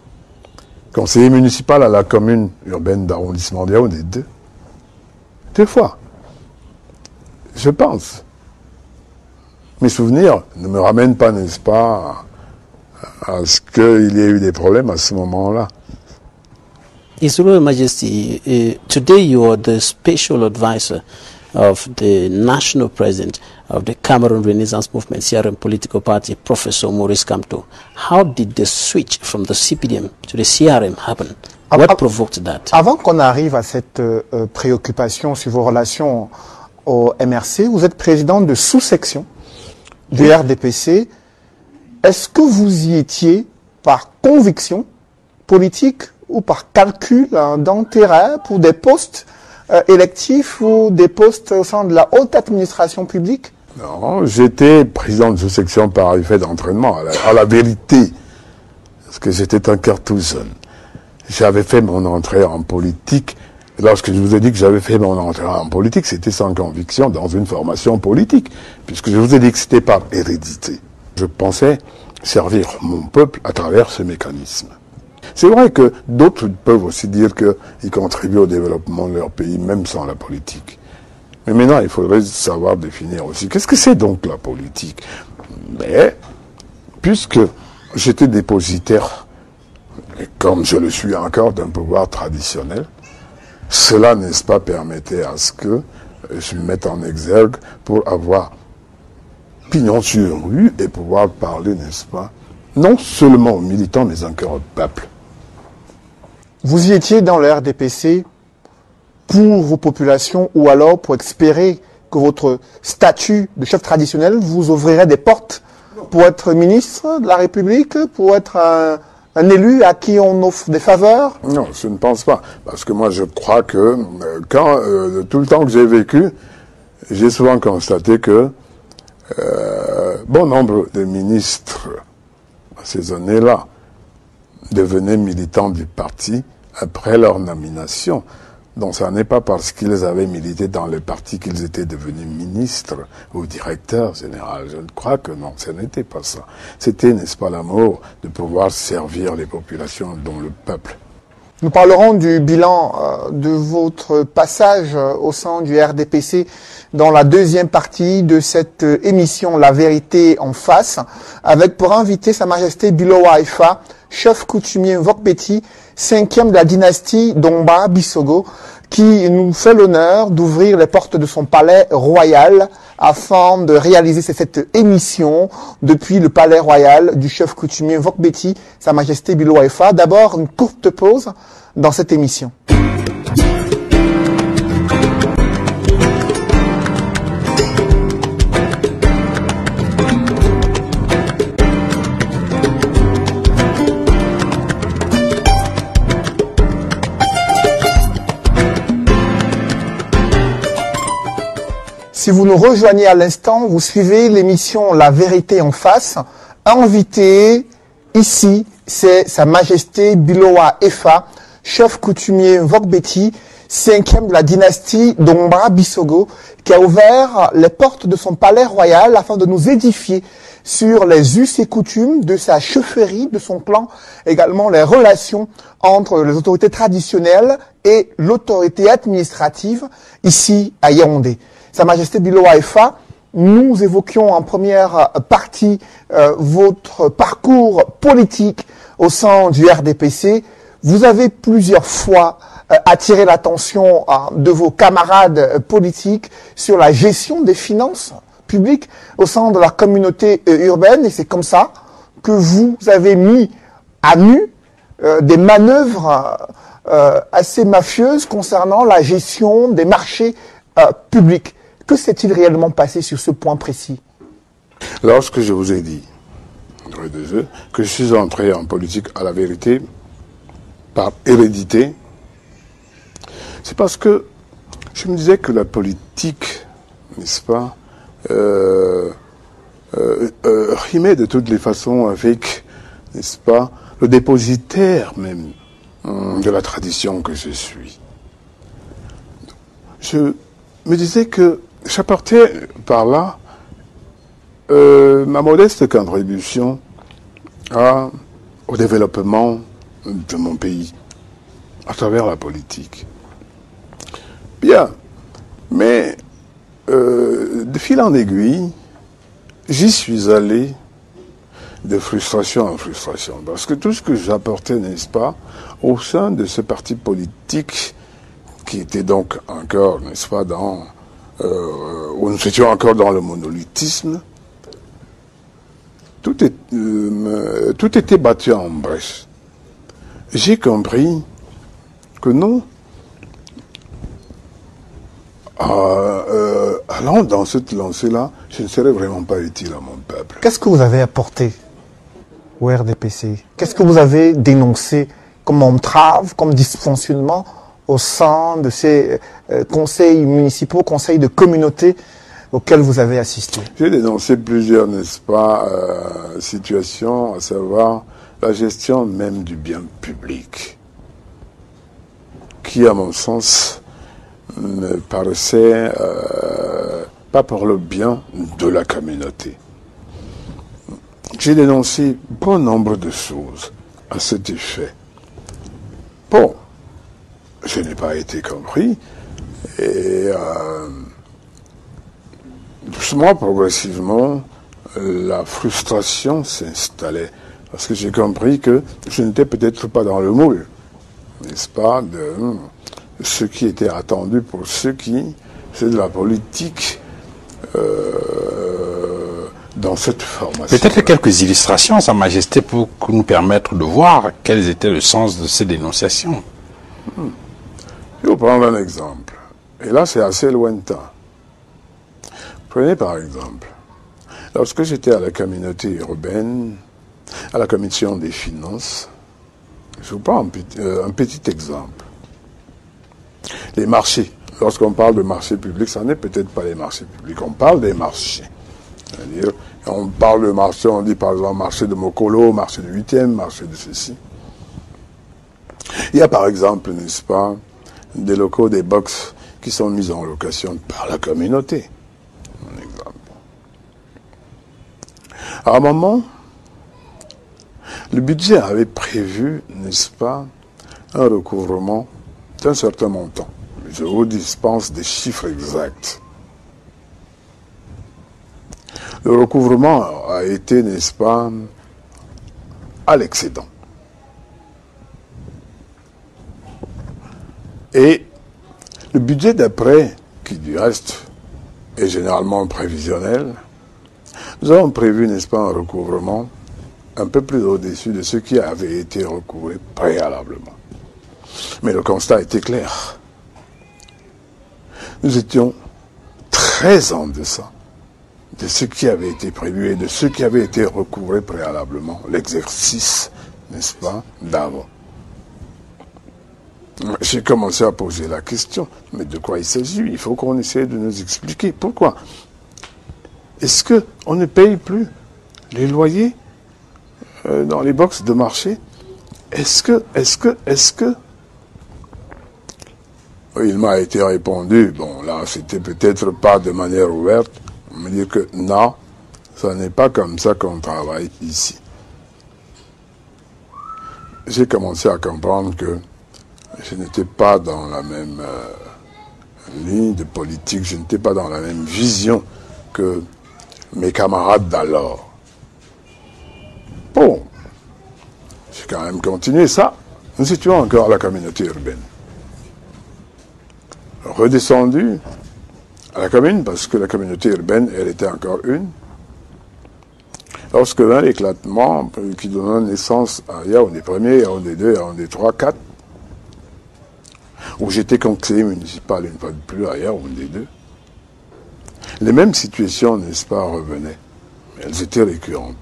Conseiller municipal à la commune urbaine d'arrondissement de Yaoundé, 2 fois. Je pense. Mes souvenirs ne me ramènent pas, n'est-ce pas, à ce qu'il y ait eu des problèmes à ce moment-là. His Royal Majesty, today you are the special advisor of the national president of the Cameroon Renaissance Movement, CRM political party, Professor Maurice Kamto. How did the switch from the CPDM to the CRM happen? What provoked that? Avant qu'on arrive à cette préoccupation sur vos relations au MRC, vous êtes président de sous-section du RDPC. Est-ce que vous y étiez par conviction politique ou par calcul d'intérêt pour des postes électifs ou des postes au sein de la haute administration publique? Non, j'étais président de sous-section par effet d'entraînement, à la vérité, parce que j'étais un cartouzen. J'avais fait mon entrée en politique. Lorsque je vous ai dit que j'avais fait mon entrée en politique, c'était sans conviction dans une formation politique, puisque je vous ai dit que c'était par hérédité. Je pensais servir mon peuple à travers ce mécanisme. C'est vrai que d'autres peuvent aussi dire qu'ils contribuent au développement de leur pays, même sans la politique. Mais maintenant, il faudrait savoir définir aussi. Qu'est-ce que c'est donc la politique? Mais, puisque j'étais dépositaire, et comme je le suis encore, d'un pouvoir traditionnel, cela, n'est-ce pas, permettait à ce que je me mette en exergue pour avoir pignon sur rue et pouvoir parler, n'est-ce pas, non seulement aux militants, mais encore au peuple. Vous y étiez dans le RDPC pour vos populations ou alors pour espérer que votre statut de chef traditionnel vous ouvrirait des portes pour être ministre de la République, pour être un élu à qui on offre des faveurs? Non, je ne pense pas. Parce que moi, je crois que tout le temps que j'ai vécu, j'ai souvent constaté que bon nombre de ministres, à ces années-là, devenaient militants du parti après leur nomination. Donc, ça n'est pas parce qu'ils avaient milité dans le parti qu'ils étaient devenus ministres ou directeurs généraux. Je crois que non, ce n'était pas ça. C'était, n'est-ce pas, l'amour de pouvoir servir les populations, dont le peuple. Nous parlerons du bilan de votre passage au sein du RDPC dans la deuxième partie de cette émission La Vérité en face, avec pour invité Sa Majesté Bilowa Efa, chef coutumier Vokbeti, 5e de la dynastie Domba Bisogo, qui nous fait l'honneur d'ouvrir les portes de son palais royal afin de réaliser cette émission depuis le palais royal du chef coutumier Vokbeti, Sa Majesté Bilowa Efa. D'abord, une courte pause dans cette émission. Si vous nous rejoignez à l'instant, vous suivez l'émission La Vérité en face. Invité ici, c'est Sa Majesté Bilowa Efa, chef coutumier Vokbeti, 5e de la dynastie Domba Bisogo, qui a ouvert les portes de son palais royal afin de nous édifier sur les us et coutumes de sa chefferie, de son clan, également les relations entre les autorités traditionnelles et l'autorité administrative ici à Yaoundé. Sa Majesté Bilowa Efa, nous évoquions en première partie votre parcours politique au sein du RDPC. Vous avez plusieurs fois attiré l'attention de vos camarades politiques sur la gestion des finances publiques au sein de la communauté urbaine, et c'est comme ça que vous avez mis à nu des manœuvres assez mafieuses concernant la gestion des marchés publics. Que s'est-il réellement passé sur ce point précis? Lorsque je vous ai dit que je suis entré en politique, à la vérité, par hérédité, c'est parce que je me disais que la politique, n'est-ce pas, rimait de toutes les façons avec, n'est-ce pas, le dépositaire même de la tradition que je suis. Je me disais que j'apportais par là ma modeste contribution au développement de mon pays à travers la politique. Bien, mais de fil en aiguille, j'y suis allé de frustration en frustration, parce que tout ce que j'apportais, n'est-ce pas, au sein de ce parti politique qui était donc encore, n'est-ce pas, où nous étions encore dans le monolithisme, tout était battu en brèche. J'ai compris que non, allant dans cette lancée-là, je ne serais vraiment pas utile à mon peuple. Qu'est-ce que vous avez apporté au RDPC? Qu'est-ce que vous avez dénoncé comme entrave, comme dysfonctionnement au sein de ces conseils municipaux, conseils de communauté auxquels vous avez assisté? J'ai dénoncé plusieurs, n'est-ce pas, situations, à savoir la gestion même du bien public, qui, à mon sens, me paraissait pas pour le bien de la communauté. J'ai dénoncé bon nombre de choses à cet effet. Bon, je n'ai pas été compris et doucement, progressivement, la frustration s'installait parce que j'ai compris que je n'étais peut-être pas dans le moule, n'est-ce pas, de ce qui était attendu pour ceux qui faisaient de la politique dans cette formation. Peut-être quelques illustrations, Sa Majesté, pour nous permettre de voir quel était le sens de ces dénonciations. Je vais vous prendre un exemple. Et là, c'est assez lointain. Prenez par exemple, lorsque j'étais à la communauté urbaine, à la commission des finances, je vous prends un petit exemple. Les marchés. Lorsqu'on parle de marchés publics, ça n'est peut-être pas les marchés publics, on parle des marchés. C'est-à-dire, on parle de marché, on dit par exemple marché de Mokolo, marché de 8e, marché de ceci. Il y a par exemple, n'est-ce pas, des locaux, des box qui sont mis en location par la communauté. Un exemple. À un moment, le budget avait prévu, n'est-ce pas, un recouvrement d'un certain montant. Je vous dispense des chiffres exacts. Le recouvrement a été, n'est-ce pas, à l'excédent. Et le budget d'après, qui du reste est généralement prévisionnel, nous avons prévu, n'est-ce pas, un recouvrement un peu plus au-dessus de ce qui avait été recouvré préalablement. Mais le constat était clair. Nous étions très en deçà de ce qui avait été prévu et de ce qui avait été recouvré préalablement, l'exercice, n'est-ce pas, d'avant. J'ai commencé à poser la question, mais de quoi il s'agit? Il faut qu'on essaie de nous expliquer. Pourquoi? Est-ce qu'on ne paye plus les loyers dans les boxes de marché? Est-ce que il m'a été répondu, bon là c'était peut-être pas de manière ouverte, on me dit que non, ça n'est pas comme ça qu'on travaille ici. J'ai commencé à comprendre que je n'étais pas dans la même ligne de politique, je n'étais pas dans la même vision que mes camarades d'alors. Bon, j'ai quand même continué ça. Nous étions encore à la communauté urbaine. Redescendu à la commune, parce que la communauté urbaine, elle était encore une. Lorsque vint l'éclatement qui donna naissance à Yaoundé 1er, Yaoundé 2, Yaoundé 3, 4, où j'étais conseiller municipal une fois de plus à Yaoundé 2, les mêmes situations, n'est-ce pas, revenaient. Elles étaient récurrentes.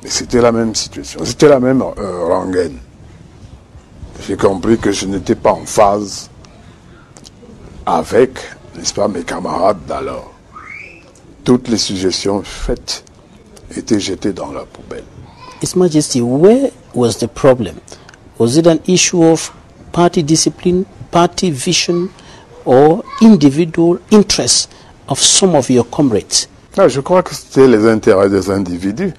Mais c'était la même situation, c'était la même rengaine. J'ai compris que je n'étais pas en phase avec, n'est-ce pas, mes camarades d'alors. Toutes les suggestions faites étaient jetées dans la poubelle. His Majesty, where was the problem? Was it an issue of party discipline, party vision, or individual interests of some of your comrades? Ah, je crois que c'était les intérêts des individus.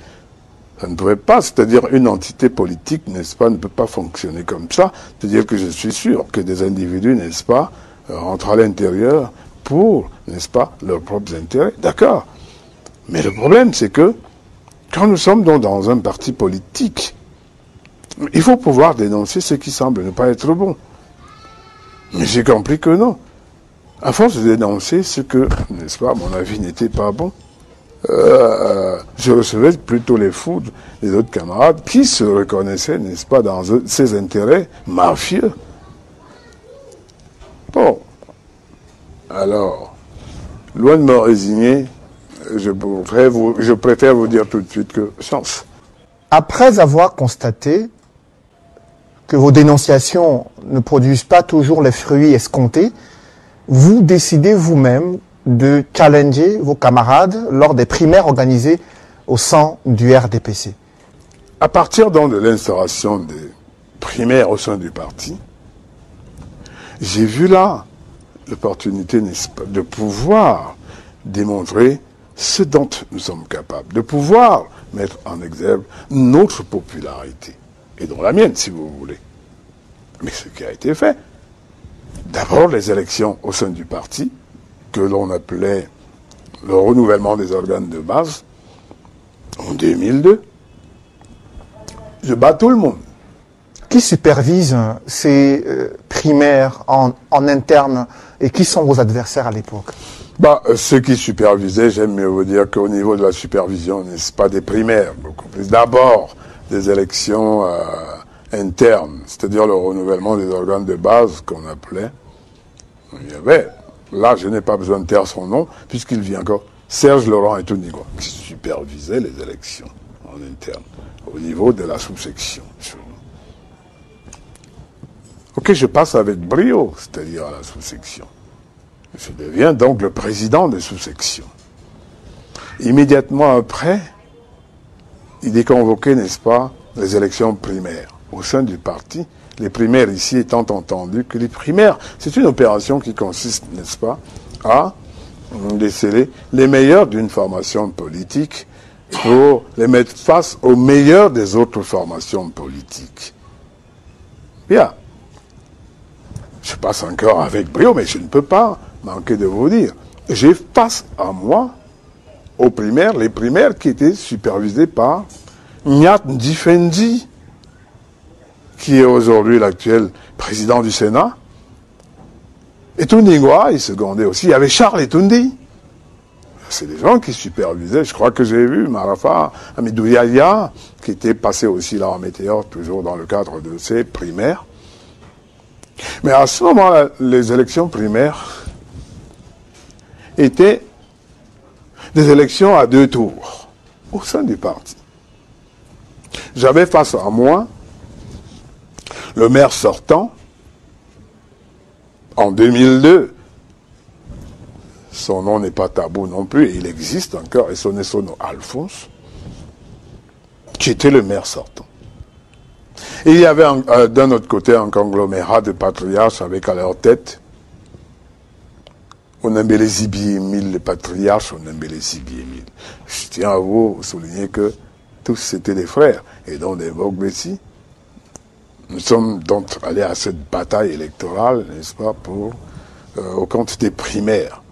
Ça ne pouvait pas, c'est-à-dire une entité politique, n'est-ce pas, ne peut pas fonctionner comme ça. C'est-à-dire que je suis sûr que des individus, n'est-ce pas, rentrent à l'intérieur pour, n'est-ce pas, leurs propres intérêts. D'accord. Mais le problème, c'est que quand nous sommes donc dans un parti politique, il faut pouvoir dénoncer ce qui semble ne pas être bon. Mais j'ai compris que non. À force de dénoncer ce que, n'est-ce pas, à mon avis, n'était pas bon, je recevais plutôt les foudres des autres camarades qui se reconnaissaient, n'est-ce pas, dans ces intérêts mafieux. Bon. Alors, loin de me résigner, je préfère vous dire tout de suite que chance. Après avoir constaté que vos dénonciations ne produisent pas toujours les fruits escomptés, vous décidez vous-même de challenger vos camarades lors des primaires organisées au sein du RDPC. À partir donc de l'instauration des primaires au sein du parti, j'ai vu là l'opportunité, n'est-ce pas, de pouvoir démontrer ce dont nous sommes capables, de pouvoir mettre en exergue notre popularité, et dont la mienne, si vous voulez. Mais ce qui a été fait, d'abord les élections au sein du parti, que l'on appelait le renouvellement des organes de base, en 2002, je bats tout le monde. Qui supervise ces primaires en interne et qui sont vos adversaires à l'époque? Ceux qui supervisaient, j'aime mieux vous dire qu'au niveau de la supervision, n'est-ce pas des primaires, beaucoup plus. D'abord, des élections internes, c'est-à-dire le renouvellement des organes de base qu'on appelait. Il y avait, là je n'ai pas besoin de taire son nom, puisqu'il vient encore, Serge Laurent et Tounigo, qui supervisaient les élections en interne, au niveau de la sous-section. Ok, je passe avec brio, c'est-à-dire à la sous-section. Je deviens donc le président de sous-section. Immédiatement après, il est convoqué, n'est-ce pas, les élections primaires. Au sein du parti, les primaires ici étant entendu que les primaires, c'est une opération qui consiste, n'est-ce pas, à déceler les meilleurs d'une formation politique pour les mettre face aux meilleurs des autres formations politiques. Bien. Je passe encore avec brio, mais je ne peux pas manquer de vous dire. J'ai face à moi, aux primaires, les primaires qui étaient supervisées par Nyat Ndifendi, qui est aujourd'hui l'actuel président du Sénat, et Touningwa, il secondait aussi. Il y avait Charles Etundi. C'est des gens qui supervisaient. Je crois que j'ai vu Marafa Amidou Yahya, qui était passé aussi là en météore, toujours dans le cadre de ces primaires. Mais à ce moment-là, les élections primaires étaient des élections à 2 tours au sein du parti. J'avais face à moi le maire sortant en 2002. Son nom n'est pas tabou non plus, il existe encore, et son nom Alphonse, qui était le maire sortant. Et il y avait d'un autre côté un conglomérat de patriarches avec à leur tête Onembele Zibi Emile, le patriarche Onembele Zibi Emile. Je tiens à vous souligner que tous c'étaient des frères, et donc des Bogbeti. Nous sommes donc allés à cette bataille électorale, n'est-ce pas, au compte des primaires.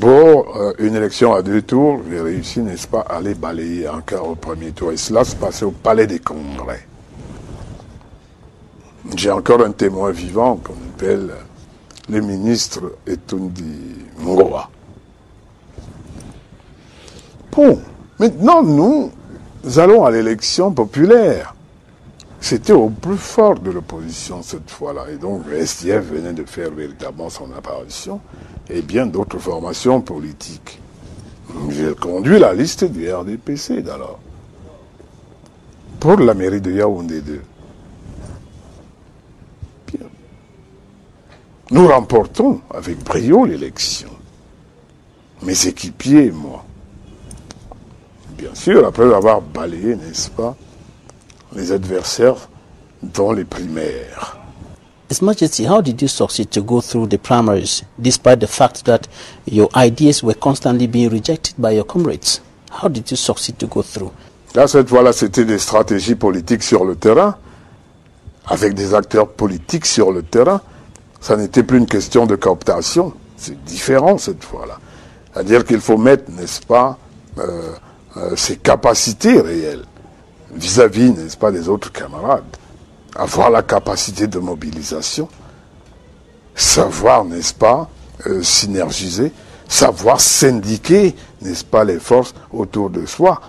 Pour une élection à 2 tours, j'ai réussi, n'est-ce pas, à les balayer encore au premier tour. Et cela se passait au Palais des Congrès. J'ai encore un témoin vivant qu'on appelle le ministre Etundi Ngoa. Bon, maintenant nous allons à l'élection populaire. C'était au plus fort de l'opposition cette fois-là. Et donc le SDF venait de faire véritablement son apparition et bien d'autres formations politiques. J'ai conduit la liste du RDPC d'alors pour la mairie de Yaoundé 2. Bien. Nous remportons avec brio l'élection. Mes équipiers et moi. Bien sûr, après avoir balayé, n'est-ce pas, les adversaires dans les primaires. His Majesty, how did you succeed to go through the primaries, despite the fact that your ideas were constantly being rejected by your comrades? How did you succeed to go through? Là, cette fois-là, c'était des stratégies politiques sur le terrain, avec des acteurs politiques sur le terrain. Ça n'était plus une question de cooptation. C'est différent cette fois-là. C'est-à-dire qu'il faut mettre, n'est-ce pas, ses capacités réelles vis-à-vis, n'est-ce pas, des autres camarades. Avoir la capacité de mobilisation, savoir, n'est-ce pas, synergiser, savoir syndiquer, n'est-ce pas, les forces autour de soi.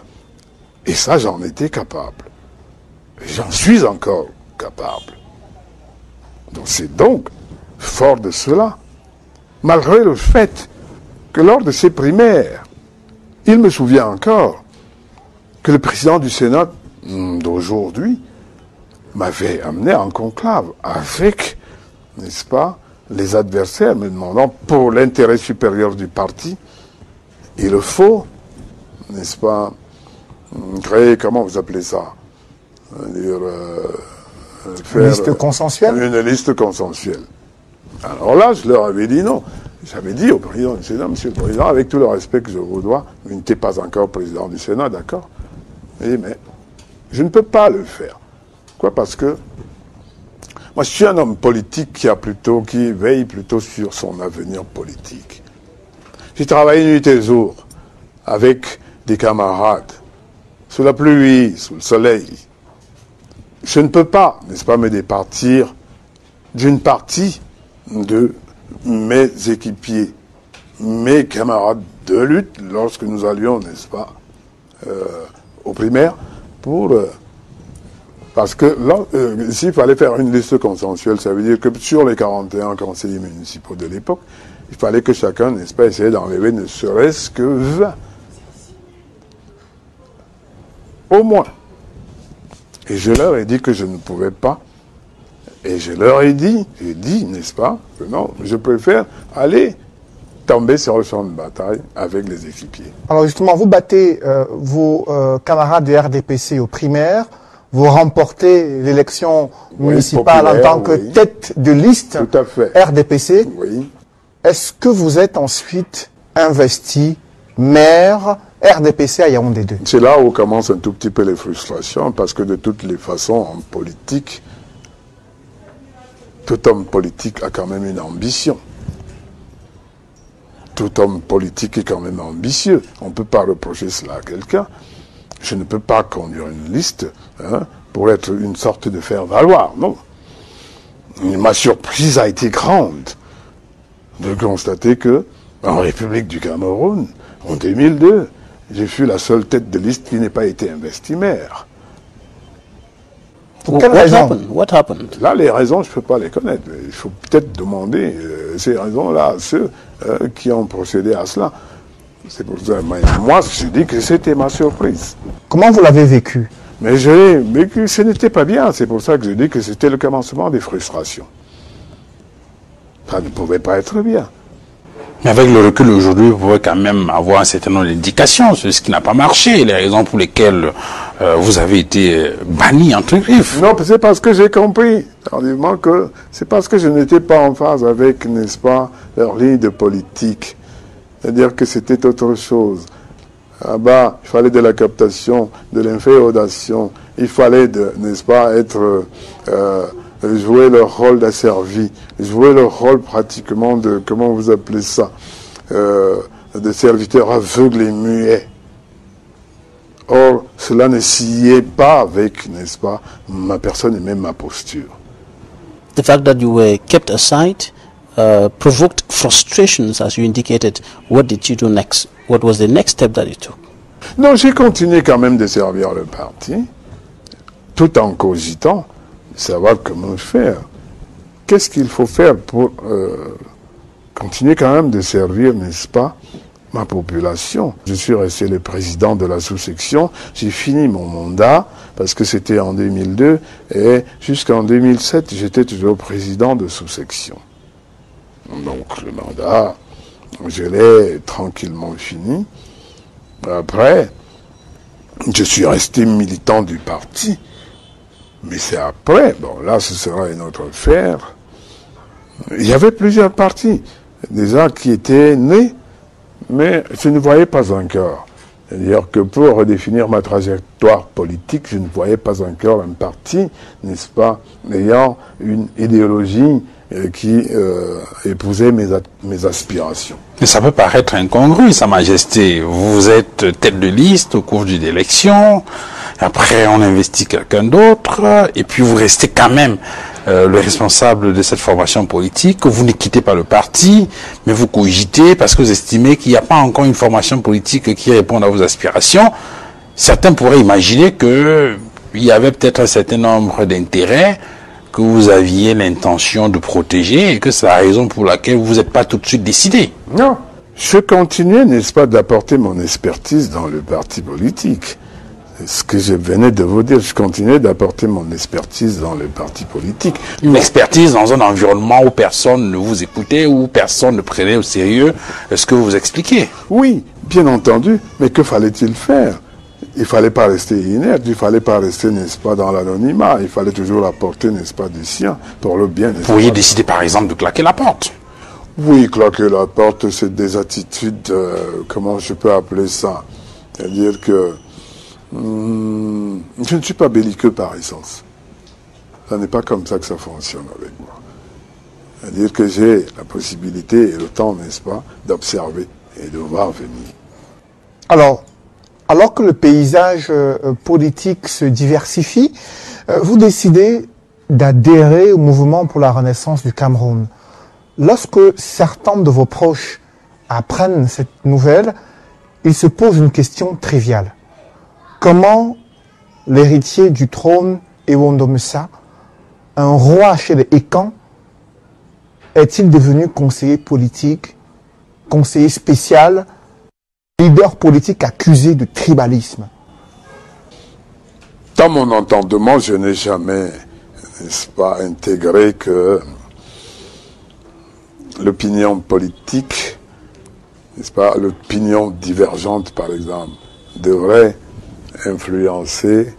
Et ça, j'en étais capable. J'en suis encore capable. Donc c'est donc fort de cela, malgré le fait que lors de ces primaires, il me souvient encore que le président du Sénat d'aujourd'hui m'avait amené en conclave avec, n'est-ce pas, les adversaires me demandant, pour l'intérêt supérieur du parti, il faut, n'est-ce pas, créer, comment vous appelez ça, Une liste consensuelle. Une liste consensuelle. Alors là, je leur avais dit non. J'avais dit au président du Sénat, monsieur le président, avec tout le respect que je vous dois, vous n'étiez pas encore président du Sénat, d'accord? Mais je ne peux pas le faire. Quoi? Parce que moi, je suis un homme politique qui veille plutôt sur son avenir politique. J'ai travaillé nuit et jour avec des camarades, sous la pluie, sous le soleil. Je ne peux pas, n'est-ce pas, me départir d'une partie de mes équipiers, mes camarades de lutte, lorsque nous allions, n'est-ce pas, aux primaires, parce que s'il fallait faire une liste consensuelle, ça veut dire que sur les 41 conseillers municipaux de l'époque, il fallait que chacun, n'est-ce pas, essaye d'enlever ne serait-ce que 20. Au moins. Et je leur ai dit que je ne pouvais pas. Et je leur ai dit, n'est-ce pas, que non, je préfère aller tomber sur le champ de bataille avec les équipiers. Alors justement, vous battez vos camarades de RDPC aux primaires, vous remportez l'élection municipale en tant que tête de liste Tout à fait. RDPC. Oui. Est-ce que vous êtes ensuite investi maire RDPC à Yaoundé 2? C'est là où commencent un tout petit peu les frustrations, parce que de toutes les façons, en politique, tout homme politique a quand même une ambition. Tout homme politique est quand même ambitieux. On ne peut pas reprocher cela à quelqu'un. Je ne peux pas conduire une liste pour être une sorte de faire-valoir, non. Ma surprise a été grande de constater que, en République du Cameroun, en 2002, j'ai fui la seule tête de liste qui n'ait pas été investie maire. Pour quelle raison? What happened? Là, les raisons, je ne peux pas les connaître. Il faut peut-être demander ces raisons-là à ceux qui ont procédé à cela. C'est pour ça. Moi, je dis que c'était ma surprise. Comment vous l'avez vécu? Mais je l'ai vécu, ce n'était pas bien. C'est pour ça que je dis que c'était le commencement des frustrations. Ça ne pouvait pas être bien. Mais avec le recul aujourd'hui, vous pouvez quand même avoir un certain nombre d'indications sur ce qui n'a pas marché, les raisons pour lesquelles vous avez été banni, entre griffes. Non, c'est parce que j'ai compris tardivement que c'est parce que je n'étais pas en phase avec, n'est-ce pas, leur ligne de politique. C'est-à-dire que c'était autre chose. Là-bas, il fallait de la captation, de l'inféodation. Il fallait, n'est-ce pas, jouer leur rôle d'asservi, jouer leur rôle pratiquement de, comment vous appelez ça, de serviteurs aveugles et muets. Or, cela ne sciait pas avec, n'est-ce pas, ma personne et même ma posture. The fact that you were kept aside provoked frustrations, as you indicated. What did you do next? What was the next step that you took? Non, j'ai continué quand même de servir le parti, tout en cogitant de savoir comment faire. Qu'est-ce qu'il faut faire pour continuer quand même de servir, n'est-ce pas, ma population? Je suis resté le président de la sous-section, j'ai fini mon mandat, parce que c'était en 2002, et jusqu'en 2007, j'étais toujours président de sous-section. Donc le mandat, je l'ai tranquillement fini. Après, je suis resté militant du parti. Mais c'est après, bon là ce sera une autre affaire. Il y avait plusieurs partis, déjà qui étaient nés, mais je ne voyais pas encore. C'est-à-dire que pour redéfinir ma trajectoire politique, je ne voyais pas encore un parti, n'est-ce pas, ayant une idéologie qui épousait mes aspirations. Mais ça peut paraître incongru, Sa Majesté. Vous êtes tête de liste au cours d'une élection, après on investit quelqu'un d'autre, et puis vous restez quand même le responsable de cette formation politique. Vous ne quittez pas le parti, mais vous cogitez parce que vous estimez qu'il n'y a pas encore une formation politique qui réponde à vos aspirations. Certains pourraient imaginer qu'il y avait peut-être un certain nombre d'intérêts que vous aviez l'intention de protéger et que c'est la raison pour laquelle vous n'êtes pas tout de suite décidé. Non, je continuais, n'est-ce pas, d'apporter mon expertise dans le parti politique. Ce que je venais de vous dire, je continuais d'apporter mon expertise dans le parti politique. Une expertise dans un environnement où personne ne vous écoutait, où personne ne prenait au sérieux ce que vous expliquez. Oui, bien entendu, mais que fallait-il faire? Il ne fallait pas rester inerte, il ne fallait pas rester, n'est-ce pas, dans l'anonymat, il fallait toujours apporter, n'est-ce pas, du sien, pour le bien. Vous pourriez décider, par exemple, de claquer la porte. Oui, claquer la porte, c'est des attitudes, comment je peux appeler ça? C'est-à-dire que je ne suis pas belliqueux par essence. Ce n'est pas comme ça que ça fonctionne avec moi. C'est-à-dire que j'ai la possibilité et le temps, n'est-ce pas, d'observer et de voir venir. Alors que le paysage politique se diversifie, vous décidez d'adhérer au mouvement pour la renaissance du Cameroun. Lorsque certains de vos proches apprennent cette nouvelle, ils se posent une question triviale. Comment l'héritier du trône, Ewondo Musa, un roi chez les Ekans, est-il devenu conseiller politique, conseiller spécial, leader politique accusé de tribalisme? Dans mon entendement, je n'ai jamais, n'est-ce pas, intégré que l'opinion politique, n'est-ce pas, l'opinion divergente, par exemple, devrait influencer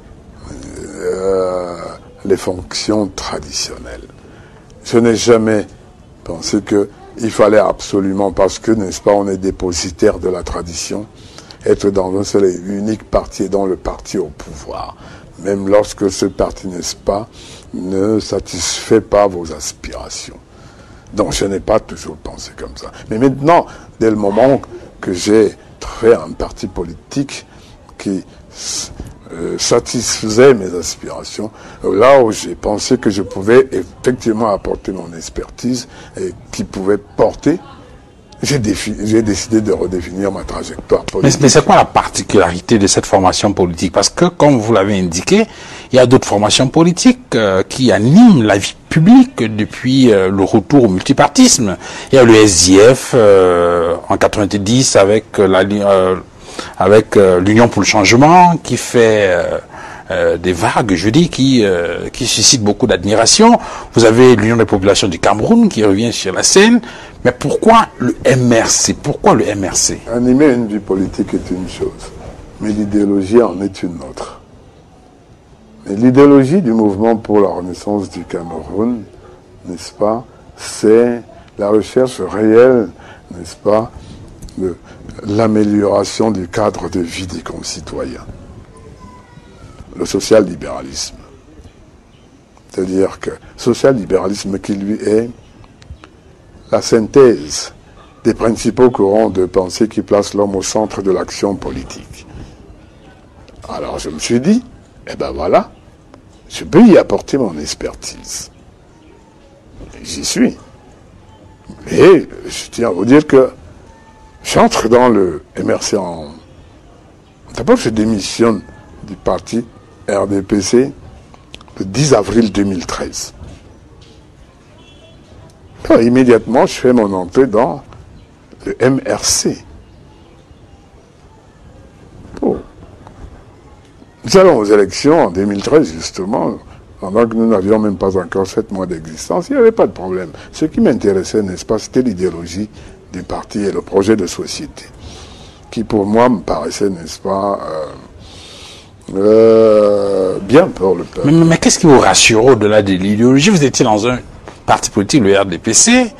les fonctions traditionnelles. Je n'ai jamais pensé qu'il fallait absolument, parce que, n'est-ce pas, on est dépositaire de la tradition, être dans un seul et unique parti, et dans le parti au pouvoir. Même lorsque ce parti, n'est-ce pas, ne satisfait pas vos aspirations. Donc je n'ai pas toujours pensé comme ça. Mais maintenant, dès le moment que j'ai fait un parti politique qui satisfaisait mes aspirations, là où j'ai pensé que je pouvais effectivement apporter mon expertise et qui pouvait porter, j'ai décidé de redéfinir ma trajectoire politique. Mais c'est quoi la particularité de cette formation politique? Parce que, comme vous l'avez indiqué, il y a d'autres formations politiques qui animent la vie publique depuis le retour au multipartisme. Il y a le SDF en 90 avec l'Union pour le changement qui fait des vagues, je dis, qui suscitent beaucoup d'admiration. Vous avez l'Union des populations du Cameroun qui revient sur la scène. Mais pourquoi le MRC? Pourquoi le MRC? Animer une vie politique est une chose, mais l'idéologie en est une autre. Et l'idéologie du mouvement pour la renaissance du Cameroun, n'est-ce pas, c'est la recherche réelle, n'est-ce pas, de l'amélioration du cadre de vie des concitoyens. Le social-libéralisme. C'est-à-dire que social-libéralisme qui lui est la synthèse des principaux courants de pensée qui placent l'homme au centre de l'action politique. Alors je me suis dit, eh ben voilà, je peux y apporter mon expertise. Et j'y suis. Et je tiens à vous dire que j'entre dans le MRC en... D'abord, je démissionne du parti RDPC le 10 avril 2013. Alors, immédiatement, je fais mon entrée dans le MRC. Oh. Nous allons aux élections en 2013, justement, pendant que nous n'avions même pas encore 7 mois d'existence, il n'y avait pas de problème. Ce qui m'intéressait, n'est-ce pas, c'était l'idéologie du parti et le projet de société, qui pour moi me paraissait, n'est-ce pas, bien pour le peuple. Mais qu'est-ce qui vous rassure au-delà de l'idéologie? Vous étiez dans un parti politique, le RDPC,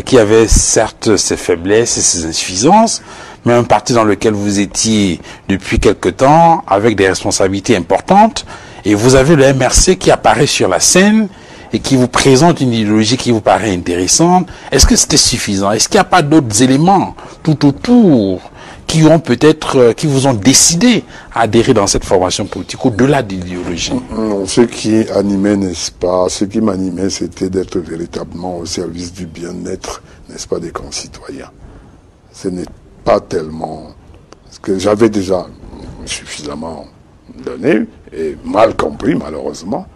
qui avait certes ses faiblesses et ses insuffisances, mais un parti dans lequel vous étiez depuis quelque temps, avec des responsabilités importantes, et vous avez le MRC qui apparaît sur la scène et qui vous présente une idéologie qui vous paraît intéressante. Est-ce que c'était suffisant? Est-ce qu'il n'y a pas d'autres éléments tout autour qui ont peut-être, qui vous ont décidé à adhérer dans cette formation politique au-delà de l'idéologie? Non, ce qui animait, n'est-ce pas, ce qui m'animait, c'était d'être véritablement au service du bien-être, n'est-ce pas, des concitoyens. Ce n'est pas tellement, parce que j'avais déjà suffisamment donné, et mal compris malheureusement,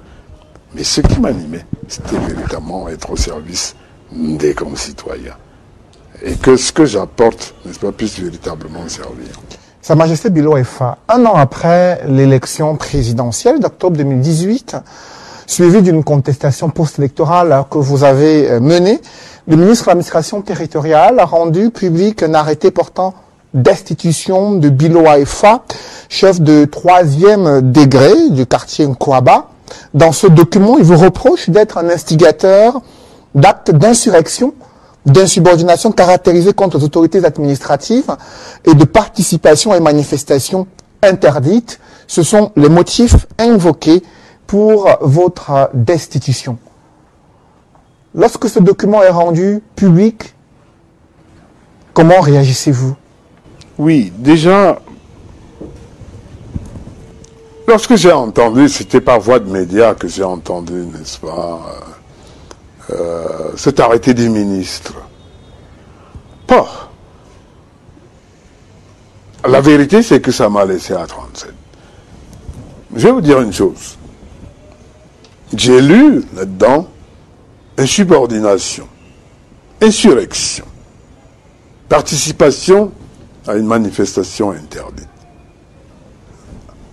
mais ce qui m'animait, c'était véritablement être au service des concitoyens. et que ce que j'apporte, n'est-ce pas, puisse véritablement servir. Sa Majesté Bilo Efa, un an après l'élection présidentielle d'octobre 2018, suivie d'une contestation post-électorale que vous avez menée, le ministre de l'administration territoriale a rendu public un arrêté portant destitution de Bilo Efa, chef de 3e degré du quartier Nkwaba. Dans ce document, il vous reproche d'être un instigateur d'actes d'insurrection, d'insubordination caractérisés contre les autorités administratives et de participation à une manifestation interdite. Ce sont les motifs invoqués pour votre destitution. Lorsque ce document est rendu public, comment réagissez-vous? Oui, déjà, lorsque j'ai entendu, c'était par voie de médias que j'ai entendu, n'est-ce pas, cet arrêté des ministres. La vérité, c'est que ça m'a laissé à 37. Je vais vous dire une chose. J'ai lu là-dedans insubordination, insurrection, participation à une manifestation interdite.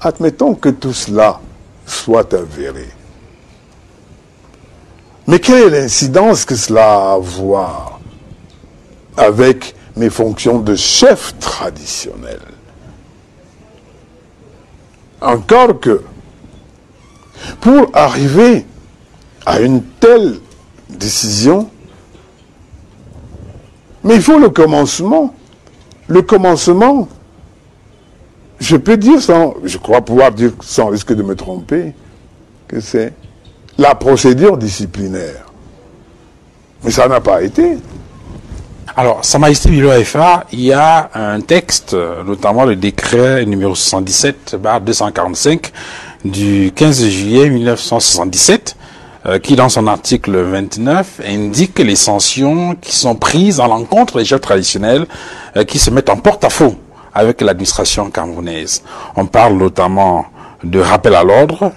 Admettons que tout cela soit avéré. Mais quelle est l'incidence que cela a à voir avec mes fonctions de chef traditionnel? Encore que, pour arriver à une telle décision, mais il faut le commencement. Le commencement, je peux dire je crois pouvoir dire sans risque de me tromper, que c'est la procédure disciplinaire. Mais ça n'a pas été. Alors, Sa Majesté Bilo Efa, il y a un texte, notamment le décret numéro 77/245 du 15 juillet 1977, qui, dans son article 29, indique les sanctions qui sont prises à l'encontre des chefs traditionnels qui se mettent en porte-à-faux avec l'administration camerounaise. On parle notamment de rappel à l'ordre,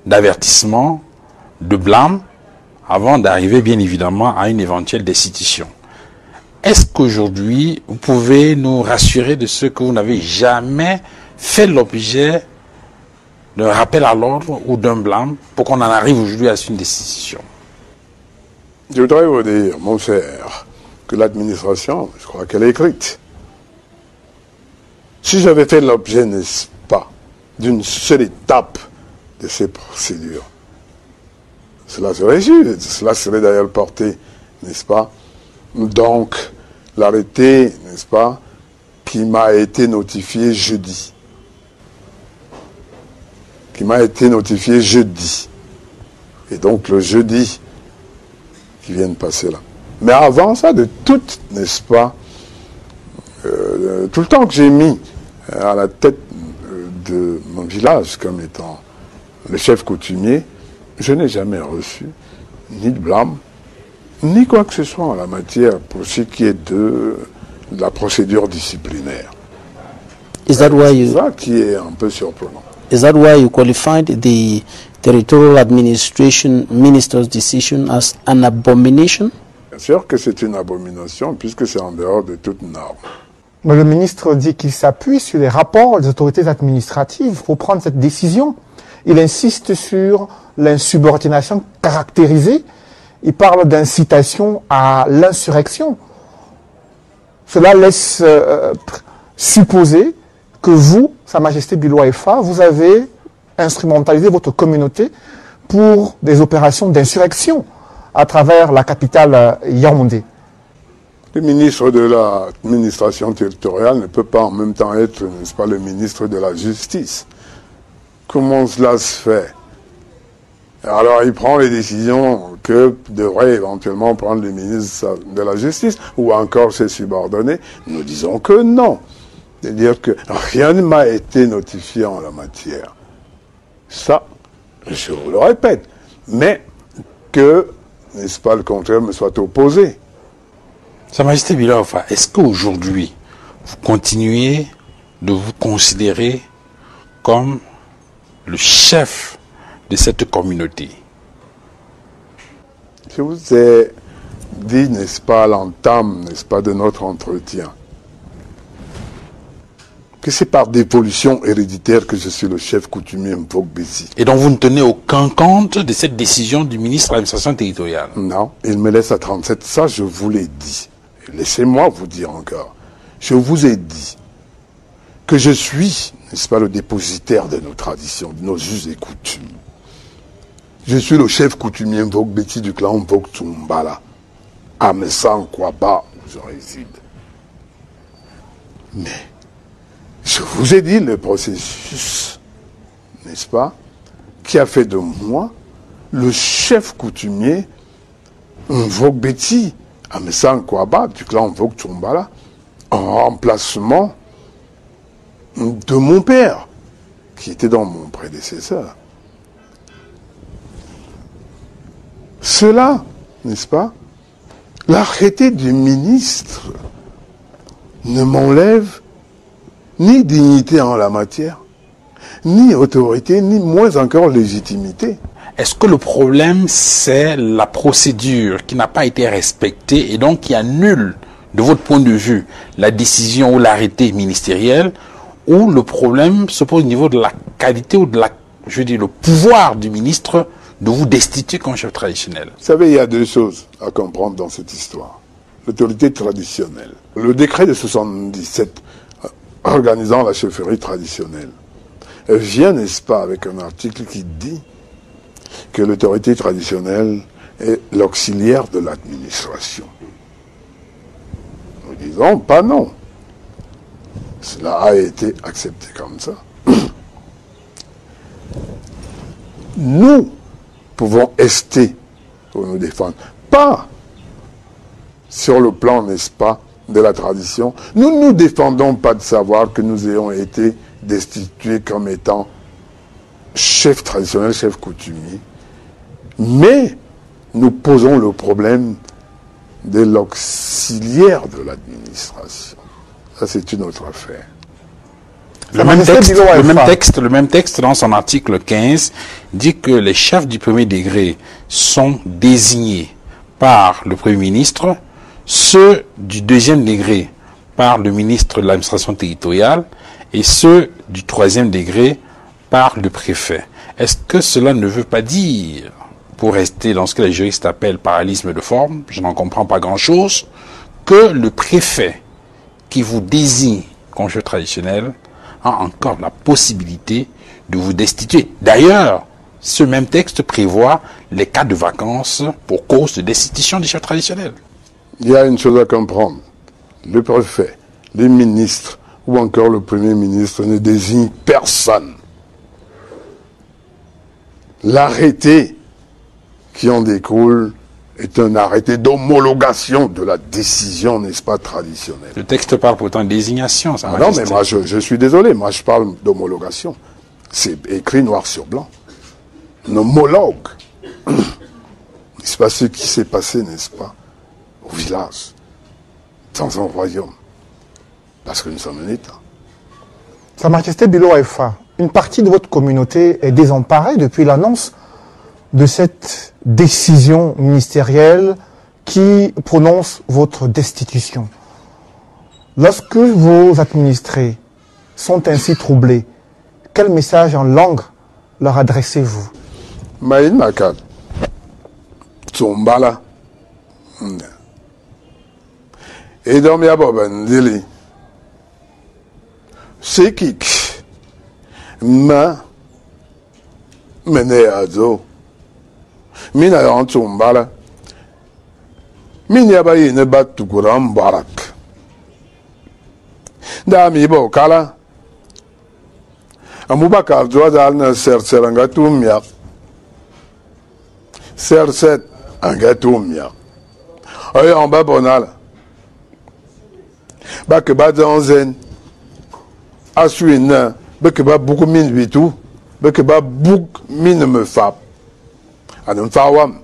d'avertissement, de blâme, avant d'arriver bien évidemment à une éventuelle destitution. Est-ce qu'aujourd'hui, vous pouvez nous rassurer de ce que vous n'avez jamais fait l'objet d'un rappel à l'ordre ou d'un blâme pour qu'on en arrive aujourd'hui à une destitution? Je voudrais vous dire, mon cher, que l'administration, je crois qu'elle est écrite. Si j'avais fait l'objet, n'est-ce pas, d'une seule étape de ces procédures, cela serait juste, cela serait d'ailleurs porté, n'est-ce pas, donc l'arrêté, n'est-ce pas, qui m'a été notifié jeudi. Et donc le jeudi qui vient de passer là. Mais avant ça, de toute, n'est-ce pas, tout le temps que j'ai mis à la tête de mon village comme étant le chef coutumier, je n'ai jamais reçu ni de blâme, ni quoi que ce soit en la matière pour ce qui est de la procédure disciplinaire. Is that why C'est you ça qui est un peu surprenant. is that why you qualified the territorial administration minister's decision as an abomination? Bien sûr que c'est une abomination puisque c'est en dehors de toute norme. Mais le ministre dit qu'il s'appuie sur les rapports des autorités administratives pour prendre cette décision. Il insiste sur l'insubordination caractérisée. Il parle d'incitation à l'insurrection. Cela laisse supposer que vous, Sa Majesté Bilo Efa, vous avez instrumentalisé votre communauté pour des opérations d'insurrection à travers la capitale Yaoundé. Le ministre de l'administration territoriale ne peut pas en même temps être, n'est-ce pas, le ministre de la justice. Comment cela se fait? Alors il prend les décisions que devrait éventuellement prendre le ministre de la Justice ou encore ses subordonnés. Nous disons que non. C'est-à-dire que rien ne m'a été notifié en la matière. Ça, je vous le répète. Mais que, n'est-ce pas, le contraire me soit opposé. Sa Majesté Bilo Efa, est-ce qu'aujourd'hui, vous continuez de vous considérer comme le chef de cette communauté? Je vous ai dit, n'est-ce pas, à l'entame, n'est-ce pas, de notre entretien, que c'est par dévolution héréditaire que je suis le chef coutumier Mvok Betsi. Et donc vous ne tenez aucun compte de cette décision du ministre de l'administration territoriale? Non, il me laisse à 37, ça je vous l'ai dit. Laissez-moi vous dire encore. Je vous ai dit que je suis, n'est-ce pas, le dépositaire de nos traditions, de nos us et coutumes. Je suis le chef coutumier Mvok Betsi du clan Mvok Tsumbala, à Messan Kwaba, où je réside. Mais, je vous ai dit le processus, n'est-ce pas, qui a fait de moi le chef coutumier Mvok Betsi, à Messan Kwaba, du clan Mvok Tsumbala, en remplacement de mon père, qui était dans mon prédécesseur. Cela, n'est-ce pas, l'arrêté du ministre ne m'enlève ni dignité en la matière, ni autorité, ni moins encore légitimité. Est-ce que le problème, c'est la procédure qui n'a pas été respectée et donc qui annule, de votre point de vue, la décision ou l'arrêté ministériel, ou le problème se pose au niveau de la qualité ou de la, je veux dire, le pouvoir du ministre de vous destituer comme chef traditionnel? Vous savez, il y a deux choses à comprendre dans cette histoire. L'autorité traditionnelle. Le décret de 77 organisant la chefferie traditionnelle vient, n'est-ce pas, avec un article qui dit que l'autorité traditionnelle est l'auxiliaire de l'administration. Nous disons pas non. Cela a été accepté comme ça. Nous pouvons ester pour nous défendre. Pas sur le plan, n'est-ce pas, de la tradition. Nous ne nous défendons pas de savoir que nous ayons été destitués comme étant chef traditionnel, chef coutumier. Mais nous posons le problème de l'auxiliaire de l'administration. Ça, c'est une autre affaire. Le même texte, dans son article 15, dit que les chefs du premier degré sont désignés par le Premier ministre, ceux du deuxième degré par le ministre de l'administration territoriale et ceux du troisième degré par le préfet. Est-ce que cela ne veut pas dire, pour rester dans ce que les juristes appellent parallélisme de forme, je n'en comprends pas grand-chose, que le préfet qui vous désigne comme chef traditionnel a encore la possibilité de vous destituer? D'ailleurs, ce même texte prévoit les cas de vacances pour cause de destitution des chefs traditionnels. Il y a une chose à comprendre. Le préfet, les ministres ou encore le Premier ministre ne désignent personne. L'arrêté qui en découle est un arrêté d'homologation de la décision, n'est-ce pas, traditionnelle. Le texte parle pourtant de désignation, ça. Non, mais moi, je suis désolé, moi, je parle d'homologation. C'est écrit noir sur blanc. Un homologue. C'est pas ce qui s'est passé, n'est-ce pas, au village, dans un royaume. Parce que nous sommes un État. Sa Majesté Bilo Aifa, une partie de votre communauté est désemparée depuis l'annonce de cette décision ministérielle qui prononce votre destitution. Lorsque vos administrés sont ainsi troublés, quel message en langue leur adressez-vous? Maïn Makal, Tsumbala, et dans mes aboben, Dili, Sekik, Ma, Meneazo, Mina yon Tsumbala, Minyaba yine bat tukuram barak. Dami bo kala, Amubakar Joadal na serserangatu miak. Serset angatu miak. Oye en bas bonal. Bak ba danzen. Asuina, bak ba beaucoup min bitou, bak ba bouk min me fap. Anum fawam.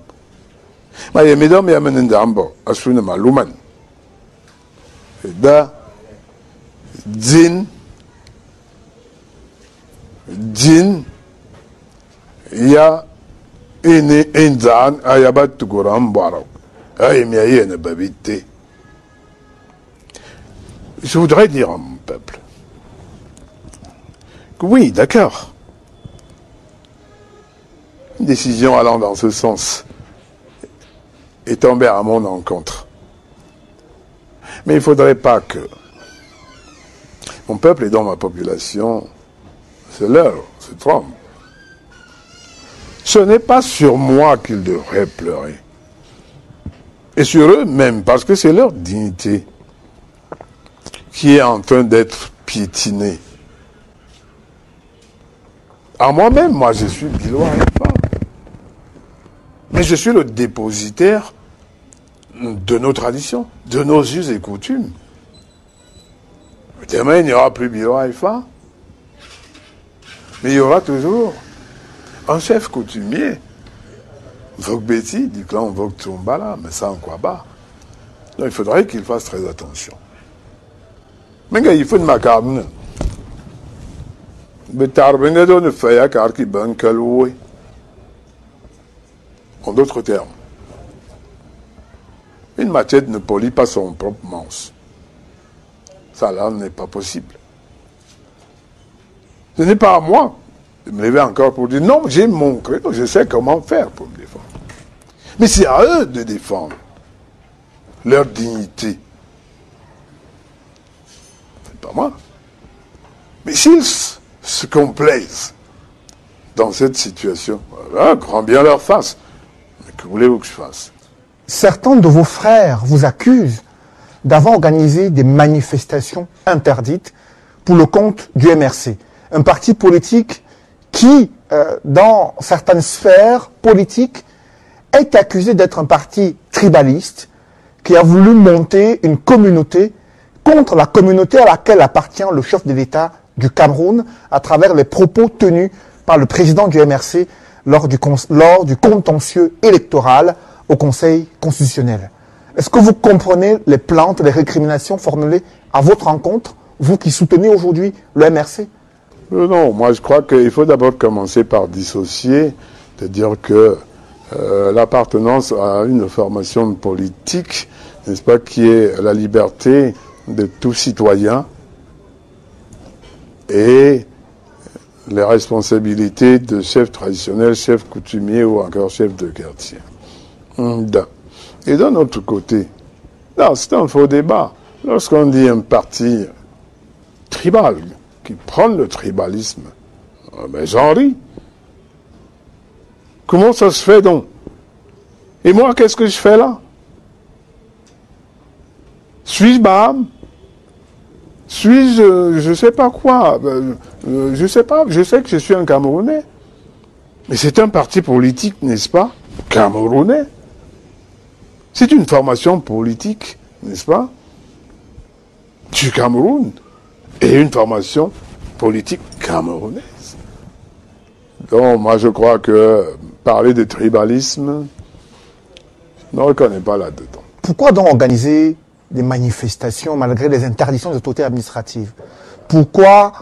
Ma yemidom yamen ndambo, asuina maluman. Da Din ya ini inzan ayabat tukuram barok Je voudrais dire à mon peuple que oui, d'accord, une décision allant dans ce sens est tombée à mon encontre. Mais il ne faudrait pas que mon peuple et donc ma population se leurrent, se trompent. Ce n'est pas sur moi qu'ils devraient pleurer. Et sur eux même, parce que c'est leur dignité qui est en train d'être piétinée. À moi-même, moi je suis Biloa Ifa. Mais je suis le dépositaire de nos traditions, de nos us et coutumes. Demain, il n'y aura plus Biloa Ifa. Mais il y aura toujours un chef coutumier, Vogbeti, du clan Vogtumbala, mais ça en quoi bas. Donc il faudrait qu'il fasse très attention. Mais il faut une macarne. En d'autres termes, une machette ne polit pas son propre manche. Ça là n'est pas possible. Ce n'est pas à moi de me lever encore pour dire non, j'ai mon credo, je sais comment faire pour me défendre. Mais c'est à eux de défendre leur dignité. C'est pas moi. Mais s'ils se complaisent dans cette situation, voilà, grand bien leur face. Mais que voulez-vous que je fasse? Certains de vos frères vous accusent d'avoir organisé des manifestations interdites pour le compte du MRC, un parti politique qui, dans certaines sphères politiques, est accusé d'être un parti tribaliste qui a voulu monter une communauté contre la communauté à laquelle appartient le chef de l'État du Cameroun à travers les propos tenus par le président du MRC lors du contentieux électoral au Conseil constitutionnel. Est-ce que vous comprenez les plaintes, les récriminations formulées à votre encontre, vous qui soutenez aujourd'hui le MRC? Non, moi je crois qu'il faut d'abord commencer par dissocier, c'est-à-dire que l'appartenance à une formation politique, n'est-ce pas, qui est la liberté de tout citoyen et les responsabilités de chef traditionnel, chef coutumier ou encore chef de quartier. Et d'un autre côté, là, c'est un faux débat. Lorsqu'on dit un parti tribal qui prend le tribalisme, ben j'en ris. Comment ça se fait donc? Et moi, qu'est-ce que je fais là? Suis-je Baham? Suis-je, je sais pas quoi? Je sais pas, je sais que je suis un Camerounais. Mais c'est un parti politique, n'est-ce pas? Camerounais. C'est une formation politique, n'est-ce pas? Du Cameroun. Et une formation politique camerounaise. Donc, moi, je crois que parler de tribalisme, je ne reconnais pas là-dedans. Pourquoi donc organiser des manifestations malgré les interdictions des autorités administratives? Pourquoi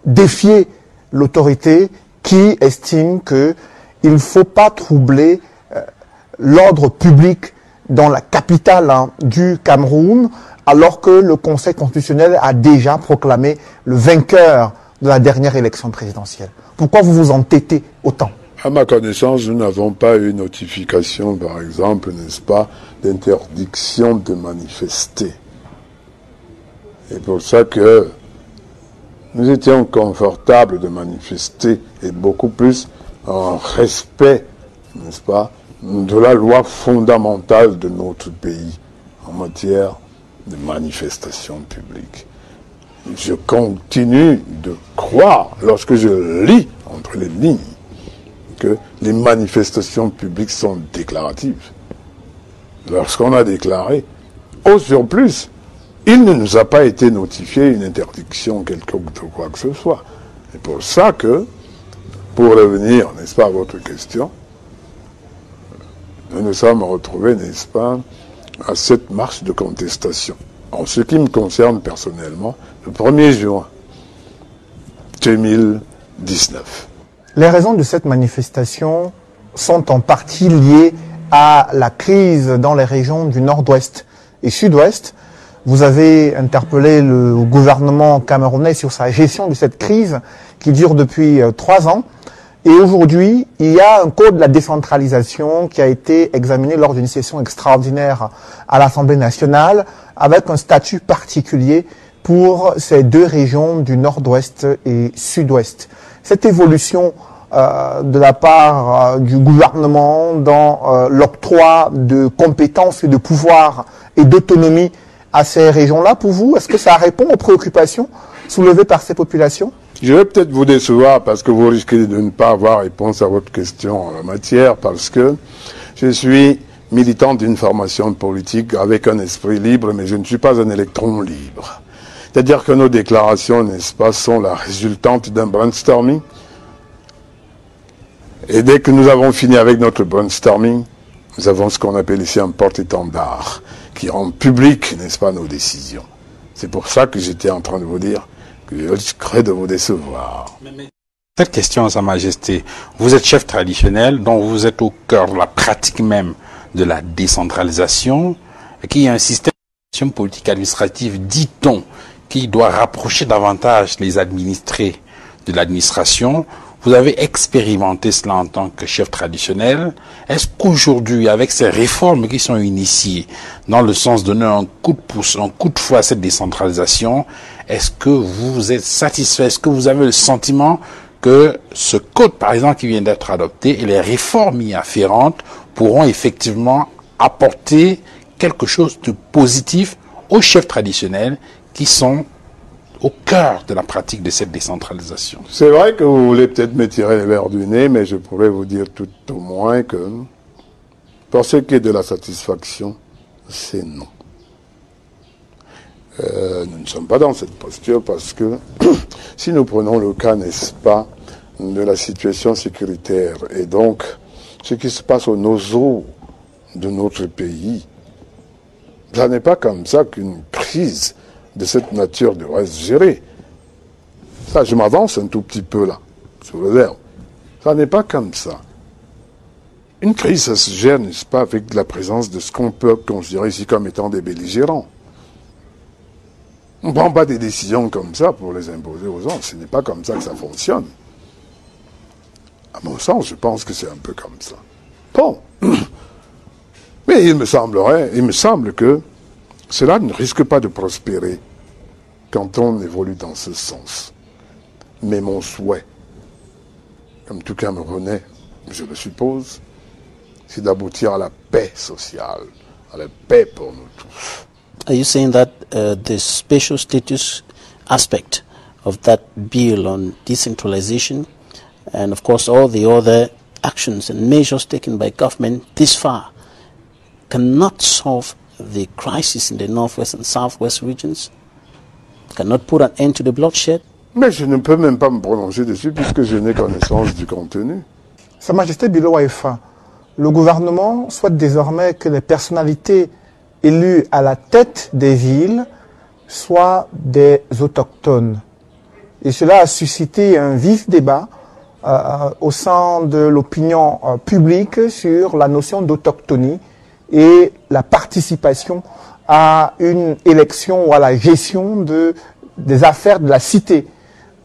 défier l'autorité qui estime qu'il ne faut pas troubler l'ordre public dans la capitale du Cameroun, alors que le Conseil constitutionnel a déjà proclamé le vainqueur de la dernière élection présidentielle? Pourquoi vous vous entêtez autant? À ma connaissance, nous n'avons pas eu notification, par exemple, n'est-ce pas, d'interdiction de manifester. C'est pour ça que nous étions confortables de manifester et beaucoup plus en respect, n'est-ce pas, de la loi fondamentale de notre pays en matière de manifestation publique. Je continue de croire, lorsque je lis entre les lignes, que les manifestations publiques sont déclaratives. Lorsqu'on a déclaré, au surplus, il ne nous a pas été notifié une interdiction quelconque de quoi que ce soit. C'est pour ça que, pour revenir, n'est-ce pas, à votre question, nous nous sommes retrouvés, n'est-ce pas, à cette marche de contestation. En ce qui me concerne personnellement, le 1er juin 2019. Les raisons de cette manifestation sont en partie liées à la crise dans les régions du nord-ouest et sud-ouest. Vous avez interpellé le gouvernement camerounais sur sa gestion de cette crise qui dure depuis 3 ans. Et aujourd'hui, il y a un code de la décentralisation qui a été examiné lors d'une session extraordinaire à l'Assemblée nationale avec un statut particulier pour ces 2 régions du nord-ouest et sud-ouest. Cette évolution de la part du gouvernement dans l'octroi de compétences et de pouvoirs et d'autonomie à ces régions-là, pour vous, est-ce que ça répond aux préoccupations soulevées par ces populations? Je vais peut-être vous décevoir parce que vous risquez de ne pas avoir réponse à votre question en la matière, parce que je suis militant d'une formation politique avec un esprit libre, mais je ne suis pas un électron libre. C'est-à-dire que nos déclarations, n'est-ce pas, sont la résultante d'un brainstorming. Et dès que nous avons fini avec notre brainstorming, nous avons ce qu'on appelle ici un porte-étendard qui rend public, n'est-ce pas, nos décisions. C'est pour ça que j'étais en train de vous dire que je risquerais de vous décevoir. Cette question à Sa Majesté, vous êtes chef traditionnel, donc vous êtes au cœur de la pratique même de la décentralisation, qui est un système politique administrative, dit-on, qui doit rapprocher davantage les administrés de l'administration. Vous avez expérimenté cela en tant que chef traditionnel. Est-ce qu'aujourd'hui, avec ces réformes qui sont initiées dans le sens de donner un coup de pouce, un coup de fouet à cette décentralisation, est-ce que vous êtes satisfait? Est-ce que vous avez le sentiment que ce code, par exemple, qui vient d'être adopté et les réformes y afférentes pourront effectivement apporter quelque chose de positif aux chefs traditionnels qui sont au cœur de la pratique de cette décentralisation? C'est vrai que vous voulez peut-être me tirer les verres du nez, mais je pourrais vous dire tout au moins que, pour ce qui est de la satisfaction, c'est non. Nous ne sommes pas dans cette posture parce que, si nous prenons le cas, n'est-ce pas, de la situation sécuritaire et donc ce qui se passe au noseau de notre pays, ça n'est pas comme ça qu'une crise de cette nature devrait se gérer. Ça, je m'avance un tout petit peu là, sur le verbe. Ça n'est pas comme ça. Une crise, ça se gère, n'est-ce pas, avec la présence de ce qu'on peut considérer ici comme étant des belligérants. On ne prend pas des décisions comme ça pour les imposer aux gens. Ce n'est pas comme ça que ça fonctionne. À mon sens, je pense que c'est un peu comme ça. Bon. Mais il me semble que cela ne risque pas de prospérer quand on évolue dans ce sens. Mais mon souhait, comme tout Camerounais, je le suppose, c'est d'aboutir à la paix sociale, à la paix pour nous tous. Are you saying that the special status aspect of that bill on decentralization and of course all the other actions and measures taken by government this far cannot solve the crisis in the northwest and southwest regions? Cannot put an end to the bloodshed? Mais je ne peux même pas me prononcer dessus puisque je n'ai connaissance du contenu. Sa Majesté Bilo Waïfa, le gouvernement souhaite désormais que les personnalités élues à la tête des villes soient des autochtones. Et cela a suscité un vif débat au sein de l'opinion publique sur la notion d'autochtonie et la participation à une élection ou à la gestion des affaires de la cité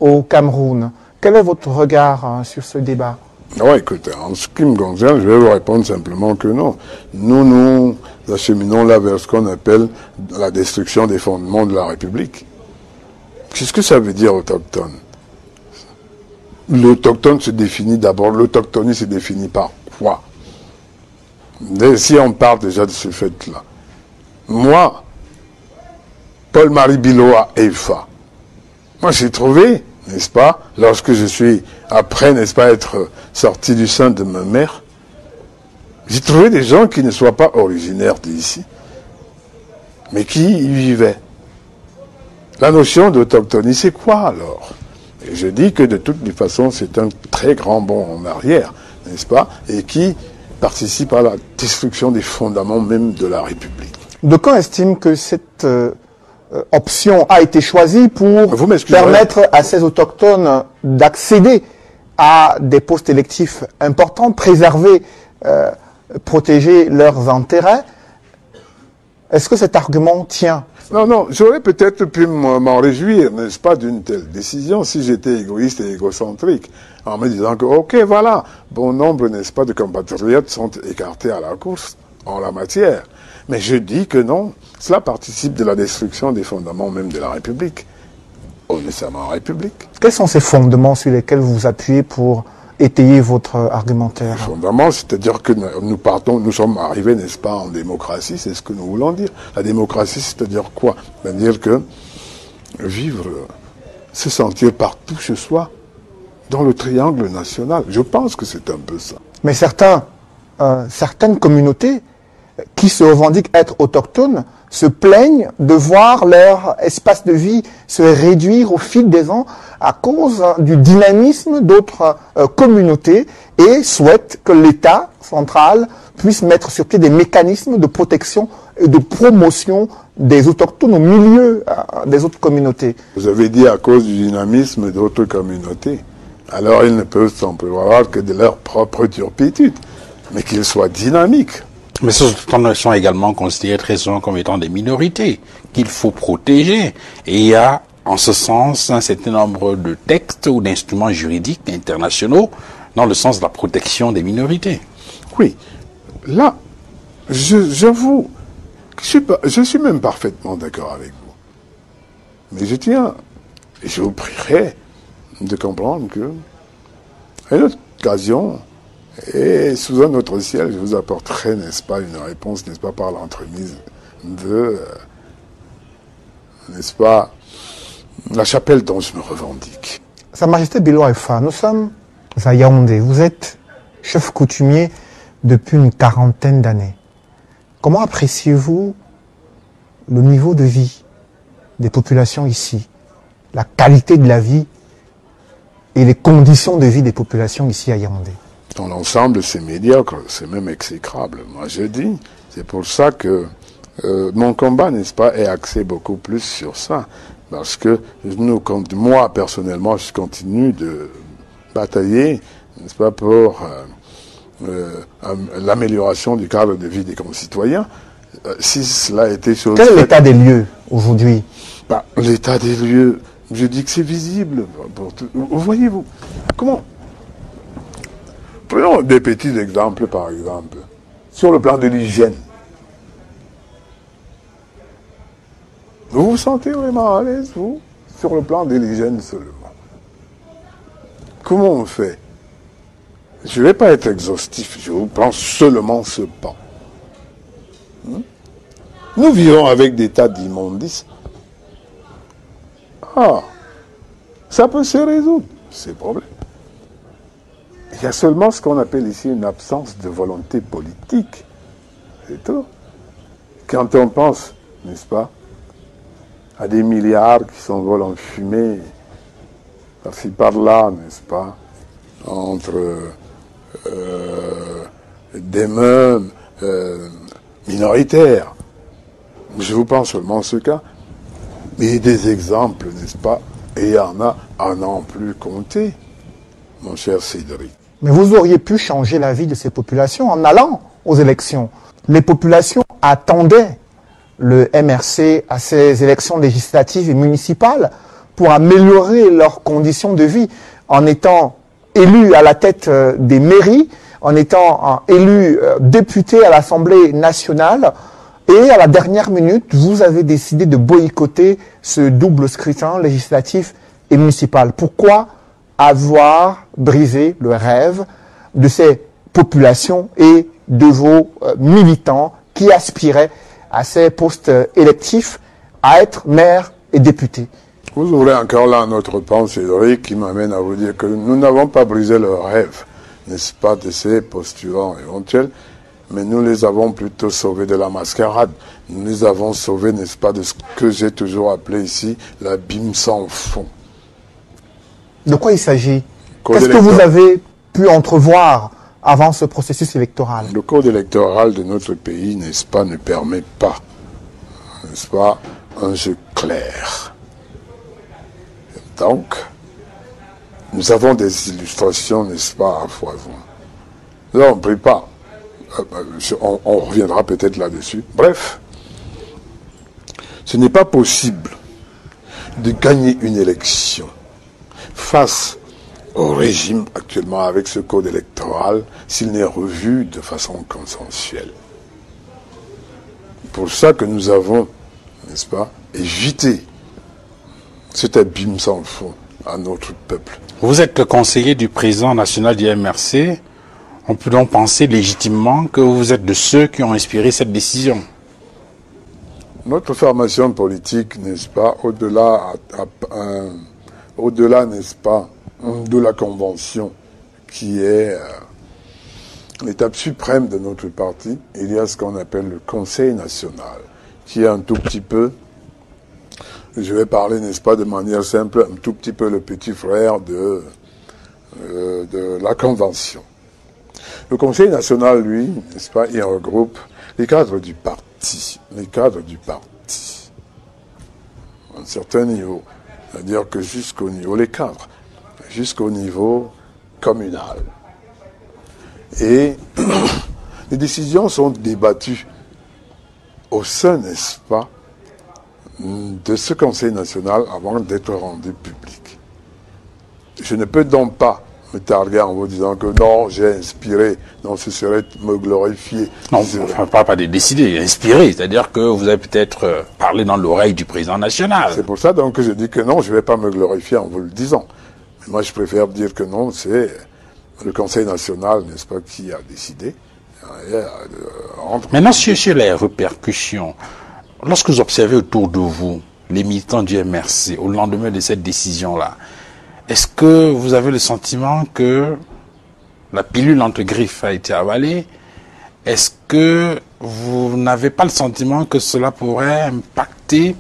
au Cameroun. Quel est votre regard sur ce débat? Oui, écoutez, en ce qui me concerne, je vais vous répondre simplement que non. Nous acheminons là vers ce qu'on appelle la destruction des fondements de la République. Qu'est-ce que ça veut dire autochtone? L'autochtone se définit d'abord, l'autochtonie se définit par quoi? Si on parle déjà de ce fait-là. Moi, Paul-Marie Biloa Eifa, moi j'ai trouvé, n'est-ce pas, lorsque je suis, après, n'est-ce pas, être sorti du sein de ma mère, j'ai trouvé des gens qui ne soient pas originaires d'ici, mais qui y vivaient. La notion d'autochtonie, c'est quoi alors? Et je dis que de toutes les façons, c'est un très grand bond en arrière, n'est-ce pas, et qui participe à la destruction des fondements même de la République. D'aucuns estiment que cette option a été choisie pour permettre à ces autochtones d'accéder à des postes électifs importants, préserver protéger leurs intérêts. Est-ce que cet argument tient? Non, non, j'aurais peut-être pu m'en réjouir, n'est-ce pas, d'une telle décision si j'étais égoïste et égocentrique, en me disant que, ok, voilà, bon nombre, n'est-ce pas, de compatriotes sont écartés à la course en la matière. Mais je dis que non, cela participe de la destruction des fondements même de la République. Nécessairement en République. Quels sont ces fondements sur lesquels vous vous appuyez pour étayer votre argumentaire? Fondaments, c'est-à-dire que nous sommes arrivés, n'est-ce pas, en démocratie, c'est ce que nous voulons dire. La démocratie, c'est-à-dire quoi? C'est-à-dire que vivre, se sentir partout chez soi, dans le triangle national. Je pense que c'est un peu ça. Mais certaines communautés qui se revendiquent être autochtones se plaignent de voir leur espace de vie se réduire au fil des ans à cause du dynamisme d'autres communautés et souhaitent que l'État central puisse mettre sur pied des mécanismes de protection et de promotion des autochtones au milieu des autres communautés. Vous avez dit à cause du dynamisme d'autres communautés. Alors ils ne peuvent s'en prévaloir que de leur propre turpitude, mais qu'ils soient dynamiques. Mais ces autochtones sont également considérés très souvent comme étant des minorités qu'il faut protéger. Et il y a, en ce sens, un certain nombre de textes ou d'instruments juridiques internationaux dans le sens de la protection des minorités. Oui, là, j'avoue, je suis même parfaitement d'accord avec vous. Mais je vous prierai de comprendre que, à une autre occasion, et sous un autre ciel, je vous apporterai, n'est-ce pas, une réponse, n'est-ce pas, par l'entremise de, n'est-ce pas, la chapelle dont je me revendique. Sa Majesté Bilo Alpha, nous sommes à Yaoundé. Vous êtes chef coutumier depuis une quarantaine d'années. Comment appréciez-vous le niveau de vie des populations ici, la qualité de la vie et les conditions de vie des populations ici à Yaoundé? Dans l'ensemble, c'est médiocre, c'est même exécrable. Moi, je dis, c'est pour ça que mon combat, n'est-ce pas, est axé beaucoup plus sur ça. Parce que moi, personnellement, je continue de batailler, n'est-ce pas, pour l'amélioration du cadre de vie des concitoyens. Si cela a été chose... Quel est l'état des lieux aujourd'hui? L'état des lieux, je dis que c'est visible. Voyez-vous, comment... Prenons des petits exemples, par exemple, sur le plan de l'hygiène. Vous vous sentez vraiment à l'aise, vous, sur le plan de l'hygiène seulement? Comment on fait? Je ne vais pas être exhaustif, je vous prends seulement ce pan. Nous vivons avec des tas d'immondices. Ça peut se résoudre, ces problèmes. Il y a seulement ce qu'on appelle ici une absence de volonté politique. C'est tout. Quand on pense, n'est-ce pas, à des milliards qui s'envolent en fumée, par-ci par-là, n'est-ce pas, entre des meubles minoritaires. Je vous pense seulement ce cas. Mais des exemples, n'est-ce pas, et il y en a à n'en plus compter, mon cher Cédric. Mais vous auriez pu changer la vie de ces populations en allant aux élections. Les populations attendaient le MRC à ces élections législatives et municipales pour améliorer leurs conditions de vie en étant élus à la tête des mairies, en étant élus députés à l'Assemblée nationale. Et à la dernière minute, vous avez décidé de boycotter ce double scrutin législatif et municipal. Pourquoi avoir brisé le rêve de ces populations et de vos militants qui aspiraient à ces postes électifs à être maire et député? Vous ouvrez encore là un autre pan, Cédric, qui m'amène à vous dire que nous n'avons pas brisé le rêve, n'est-ce pas, de ces postulants éventuels, mais nous les avons plutôt sauvés de la mascarade. Nous les avons sauvés, n'est-ce pas, de ce que j'ai toujours appelé ici l'abîme sans fond. De quoi il s'agit? Qu'est-ce que vous avez pu entrevoir avant ce processus électoral? Le code électoral de notre pays, n'est-ce pas, ne permet pas, n'est-ce pas, un jeu clair. Donc, nous avons des illustrations, n'est-ce pas, à foison. Là, on ne prie pas on reviendra peut-être là-dessus. Bref, ce n'est pas possible de gagner une élection face au régime actuellement avec ce code électoral s'il n'est revu de façon consensuelle. Pour ça que nous avons, n'est-ce pas, évité cet abîme sans fond à notre peuple. Vous êtes le conseiller du président national du MRC. On peut donc penser légitimement que vous êtes de ceux qui ont inspiré cette décision. Notre formation politique, n'est-ce pas, au-delà, n'est-ce pas, de la convention qui est l'étape suprême de notre parti, il y a ce qu'on appelle le Conseil national, qui est un tout petit peu, je vais parler, n'est-ce pas, de manière simple, un tout petit peu le petit frère de la convention. Le Conseil national, lui, n'est-ce pas, il regroupe les cadres du parti, à un certain niveau, c'est-à-dire que jusqu'au niveau, les cadres, jusqu'au niveau communal. Et les décisions sont débattues au sein, n'est-ce pas, de ce Conseil national avant d'être rendues publiques. Je ne peux donc pas me targuer en vous disant que non, j'ai inspiré, non, ce serait me glorifier. Non, enfin, pas de décider, inspirer, c'est-à-dire que vous avez peut-être parlé dans l'oreille du président national. C'est pour ça donc que je dis que non, je ne vais pas me glorifier en vous le disant. Mais moi, je préfère dire que non, c'est le Conseil national, n'est-ce pas, qui a décidé. Maintenant, sur les répercussions, lorsque vous observez autour de vous les militants du MRC au lendemain de cette décision-là, est-ce que vous avez le sentiment que la pilule entre griffes a été avalée? Est-ce que vous n'avez pas le sentiment que cela pourrait impacter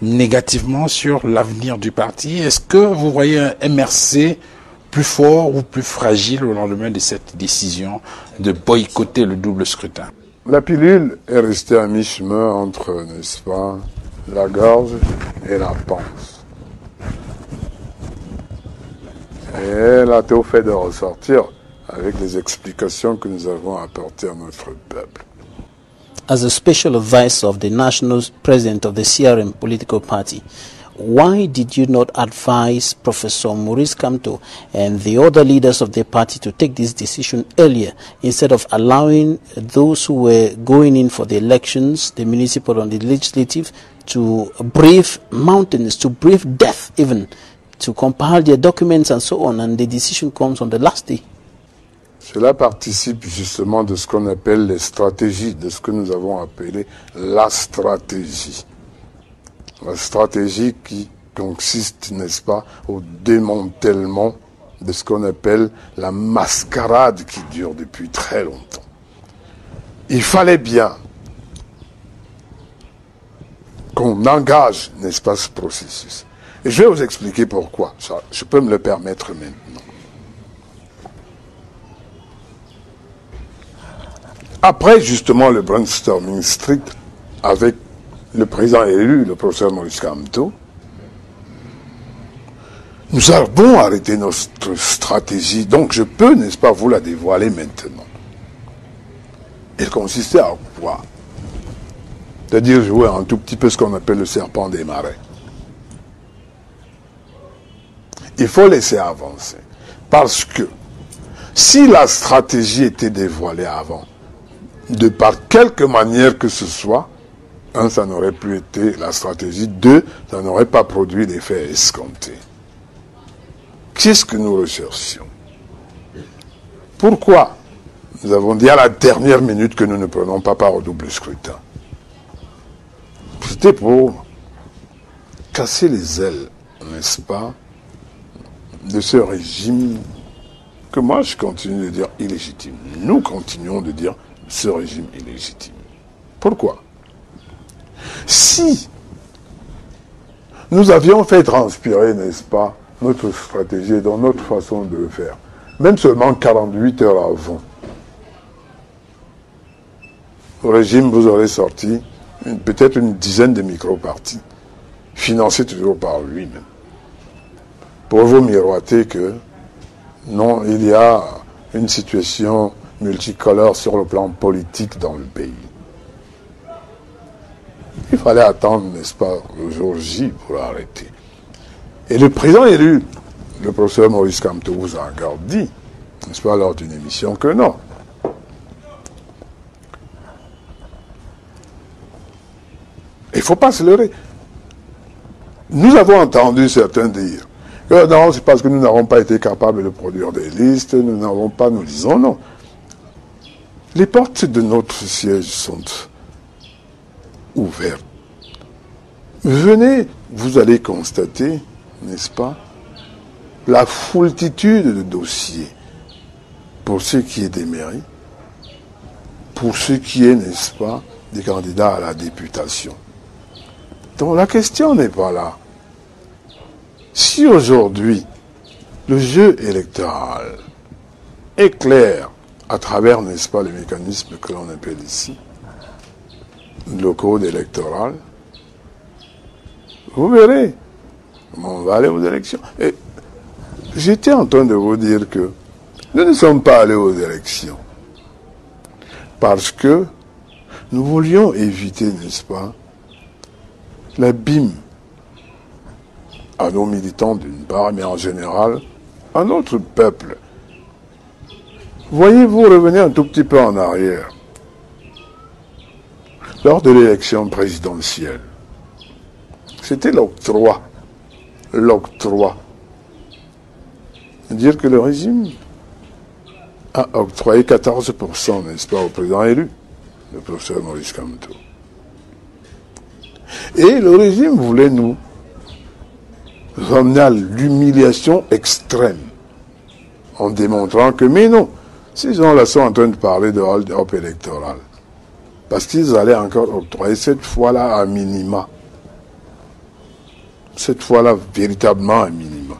négativement sur l'avenir du parti? Est-ce que vous voyez un MRC plus fort ou plus fragile au lendemain de cette décision de boycotter le double scrutin? La pilule est restée à mi-chemin entre, n'est-ce pas, la gorge et la panse. Et elle a tout fait de ressortir avec les explications que nous avons apportées à notre peuple. As a special advisor of the national president of the CRM political party, why did you not advise Professor Maurice Kamto and the other leaders of the party to take this decision earlier instead of allowing those who were going in for the elections, the municipal and the legislative, to brave mountains, to brave death even, to compile their documents and so on, and the decision comes on the last day? Cela participe justement de ce qu'on appelle les stratégies, de ce que nous avons appelé la stratégie. La stratégie qui consiste, n'est-ce pas, au démantèlement de ce qu'on appelle la mascarade qui dure depuis très longtemps. Il fallait bien qu'on engage, n'est-ce pas, ce processus. Et je vais vous expliquer pourquoi. Ça, je peux me le permettre maintenant. Après justement le brainstorming strict avec le président élu, le professeur Maurice Kamto, nous avons arrêté notre stratégie. Donc je peux, n'est-ce pas, vous la dévoiler maintenant. Elle consistait à quoi? C'est-à-dire jouer un tout petit peu ce qu'on appelle le serpent des marais. Il faut laisser avancer. Parce que si la stratégie était dévoilée avant, de par quelque manière que ce soit, un, ça n'aurait plus été la stratégie, deux, ça n'aurait pas produit l'effet escompté. Qu'est-ce que nous recherchions? Pourquoi nous avons dit à la dernière minute que nous ne prenons pas part au double scrutin? C'était pour casser les ailes, n'est-ce pas, de ce régime que moi je continue de dire illégitime. Nous continuons de dire ce régime illégitime. Pourquoi? Si nous avions fait transpirer, n'est-ce pas, notre stratégie dans notre façon de le faire, même seulement 48 heures avant, au régime vous aurez sorti peut-être une dizaine de micro-partis, financés toujours par lui-même, pour vous miroiter que non, il y a une situation multicolore sur le plan politique dans le pays. Il fallait attendre, n'est-ce pas, le jour J pour arrêter. Et le président élu, le professeur Maurice Kamto, vous a encore dit, n'est-ce pas, lors d'une émission, que non. Il ne faut pas se leurrer. Nous avons entendu certains dire que non, c'est parce que nous n'avons pas été capables de produire des listes, nous n'avons pas, nous disons non. Les portes de notre siège sont ouvertes. Venez, vous allez constater, n'est-ce pas, la foultitude de dossiers pour ce qui est des mairies, pour ce qui est, n'est-ce pas, des candidats à la députation. Donc la question n'est pas là. Si aujourd'hui, le jeu électoral est clair à travers, n'est-ce pas, les mécanismes que l'on appelle ici, le code électoral, vous verrez comment on va aller aux élections. Et j'étais en train de vous dire que nous ne sommes pas allés aux élections parce que nous voulions éviter, n'est-ce pas, l'abîme à nos militants d'une part, mais en général à notre peuple. Voyez-vous, revenez un tout petit peu en arrière. Lors de l'élection présidentielle, c'était l'octroi. L'octroi. C'est-à-dire que le régime a octroyé 14%, n'est-ce pas, au président élu, le professeur Maurice Kamto. Et le régime voulait nous ramener à l'humiliation extrême, en démontrant que, mais non, ces gens-là sont en train de parler de hold-up électoral, parce qu'ils allaient encore octroyer cette fois-là un minima. Cette fois-là, véritablement un minima.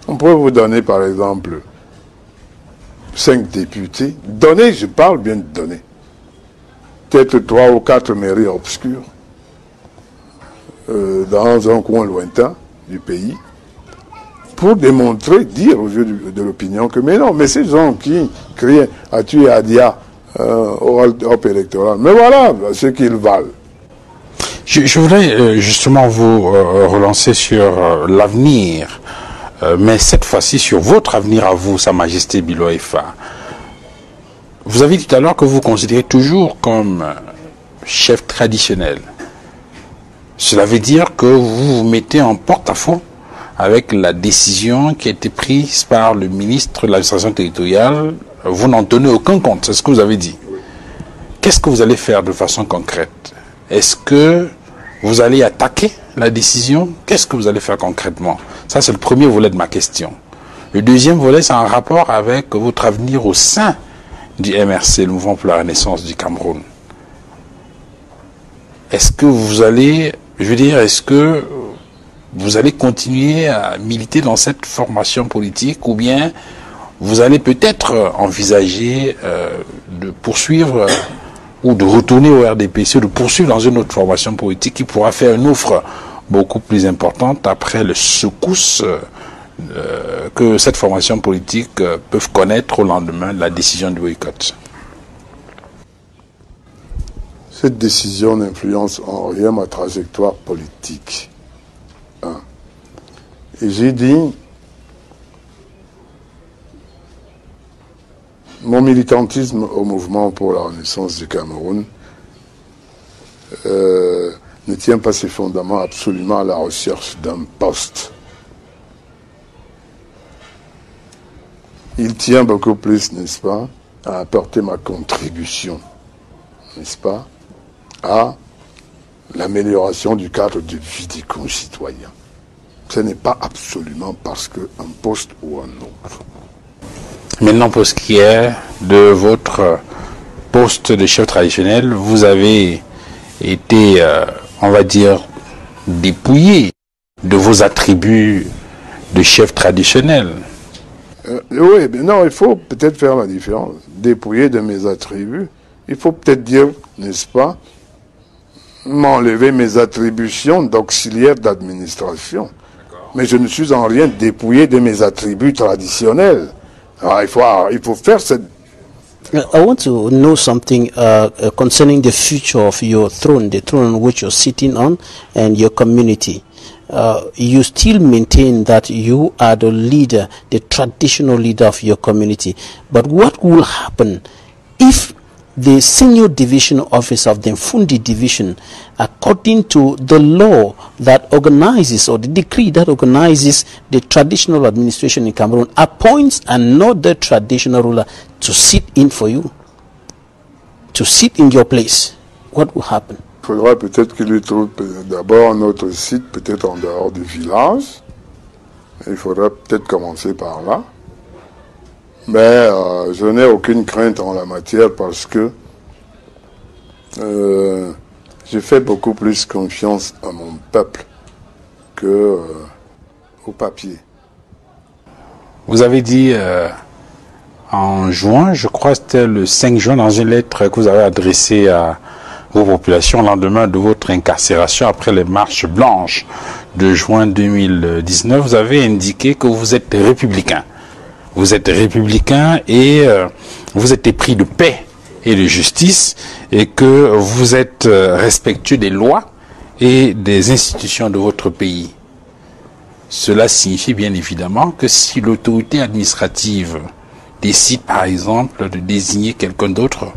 On pourrait vous donner, par exemple, 5 députés. Donner, je parle bien de donner. Peut-être 3 ou 4 mairies obscures, dans un coin lointain du pays, pour démontrer, dire aux yeux de l'opinion que, mais non, mais ces gens qui crient à tuer Adia au hold-up électoral, mais voilà ce qu'ils valent. Je voudrais justement vous relancer sur l'avenir, mais cette fois-ci sur votre avenir à vous, Sa Majesté Bilo Efa. Vous avez dit tout à l'heure que vous considérez toujours comme chef traditionnel. Cela veut dire que vous vous mettez en porte-à-faux avec la décision qui a été prise par le ministre de l'administration territoriale. Vous n'en tenez aucun compte, c'est ce que vous avez dit. Qu'est-ce que vous allez faire de façon concrète? Est-ce que vous allez attaquer la décision? Qu'est-ce que vous allez faire concrètement? Ça, c'est le premier volet de ma question. Le deuxième volet, c'est en rapport avec votre avenir au sein du MRC, le Mouvement pour la Renaissance du Cameroun. Est-ce que vous allez, je veux dire, est-ce que vous allez continuer à militer dans cette formation politique ou bien vous allez peut-être envisager de poursuivre ou de retourner au RDPC, de poursuivre dans une autre formation politique qui pourra faire une offre beaucoup plus importante après le secousse que cette formation politique peut connaître au lendemain de la décision du boycott? Cette décision n'influence en rien ma trajectoire politique. Et j'ai dit, mon militantisme au mouvement pour la renaissance du Cameroun ne tient pas ses fondements absolument à la recherche d'un poste. Il tient beaucoup plus, n'est-ce pas, à apporter ma contribution, n'est-ce pas, à l'amélioration du cadre de vie des concitoyens. Ce n'est pas absolument parce qu'un poste ou un autre. Maintenant, pour ce qui est de votre poste de chef traditionnel, vous avez été, on va dire, dépouillé de vos attributs de chef traditionnel. Oui, mais non, il faut peut-être faire la différence. Dépouillé de mes attributs, il faut peut-être dire, n'est-ce pas, m'enlever mes attributions d'auxiliaire d'administration. Mais je ne suis en rien dépouillé de mes attributs traditionnels. Alors, il faut faire cette I want to know something concerning the future of your throne, the throne on which you're sitting on, and your community. You still maintain that you are the leader, the traditional leader of your community. But what will happen if the senior division officer of the Mfundi division, according to the law that organizes, or the decree that organizes the traditional administration in Cameroon, appoints another traditional ruler to sit in for you, to sit in your place? What will happen? Il faudra peut-être qu'il lui trouve d'abord un autre site, peut-être en dehors du village. Il faudra peut-être commencer par là. Mais je n'ai aucune crainte en la matière parce que j'ai fait beaucoup plus confiance à mon peuple que au papier. Vous avez dit en juin, je crois que c'était le 5 juin, dans une lettre que vous avez adressée à vos populations au lendemain de votre incarcération après les marches blanches de juin 2019, vous avez indiqué que vous êtes républicain. Vous êtes républicain et vous êtes épris de paix et de justice et que vous êtes respectueux des lois et des institutions de votre pays. Cela signifie bien évidemment que si l'autorité administrative décide par exemple de désigner quelqu'un d'autre,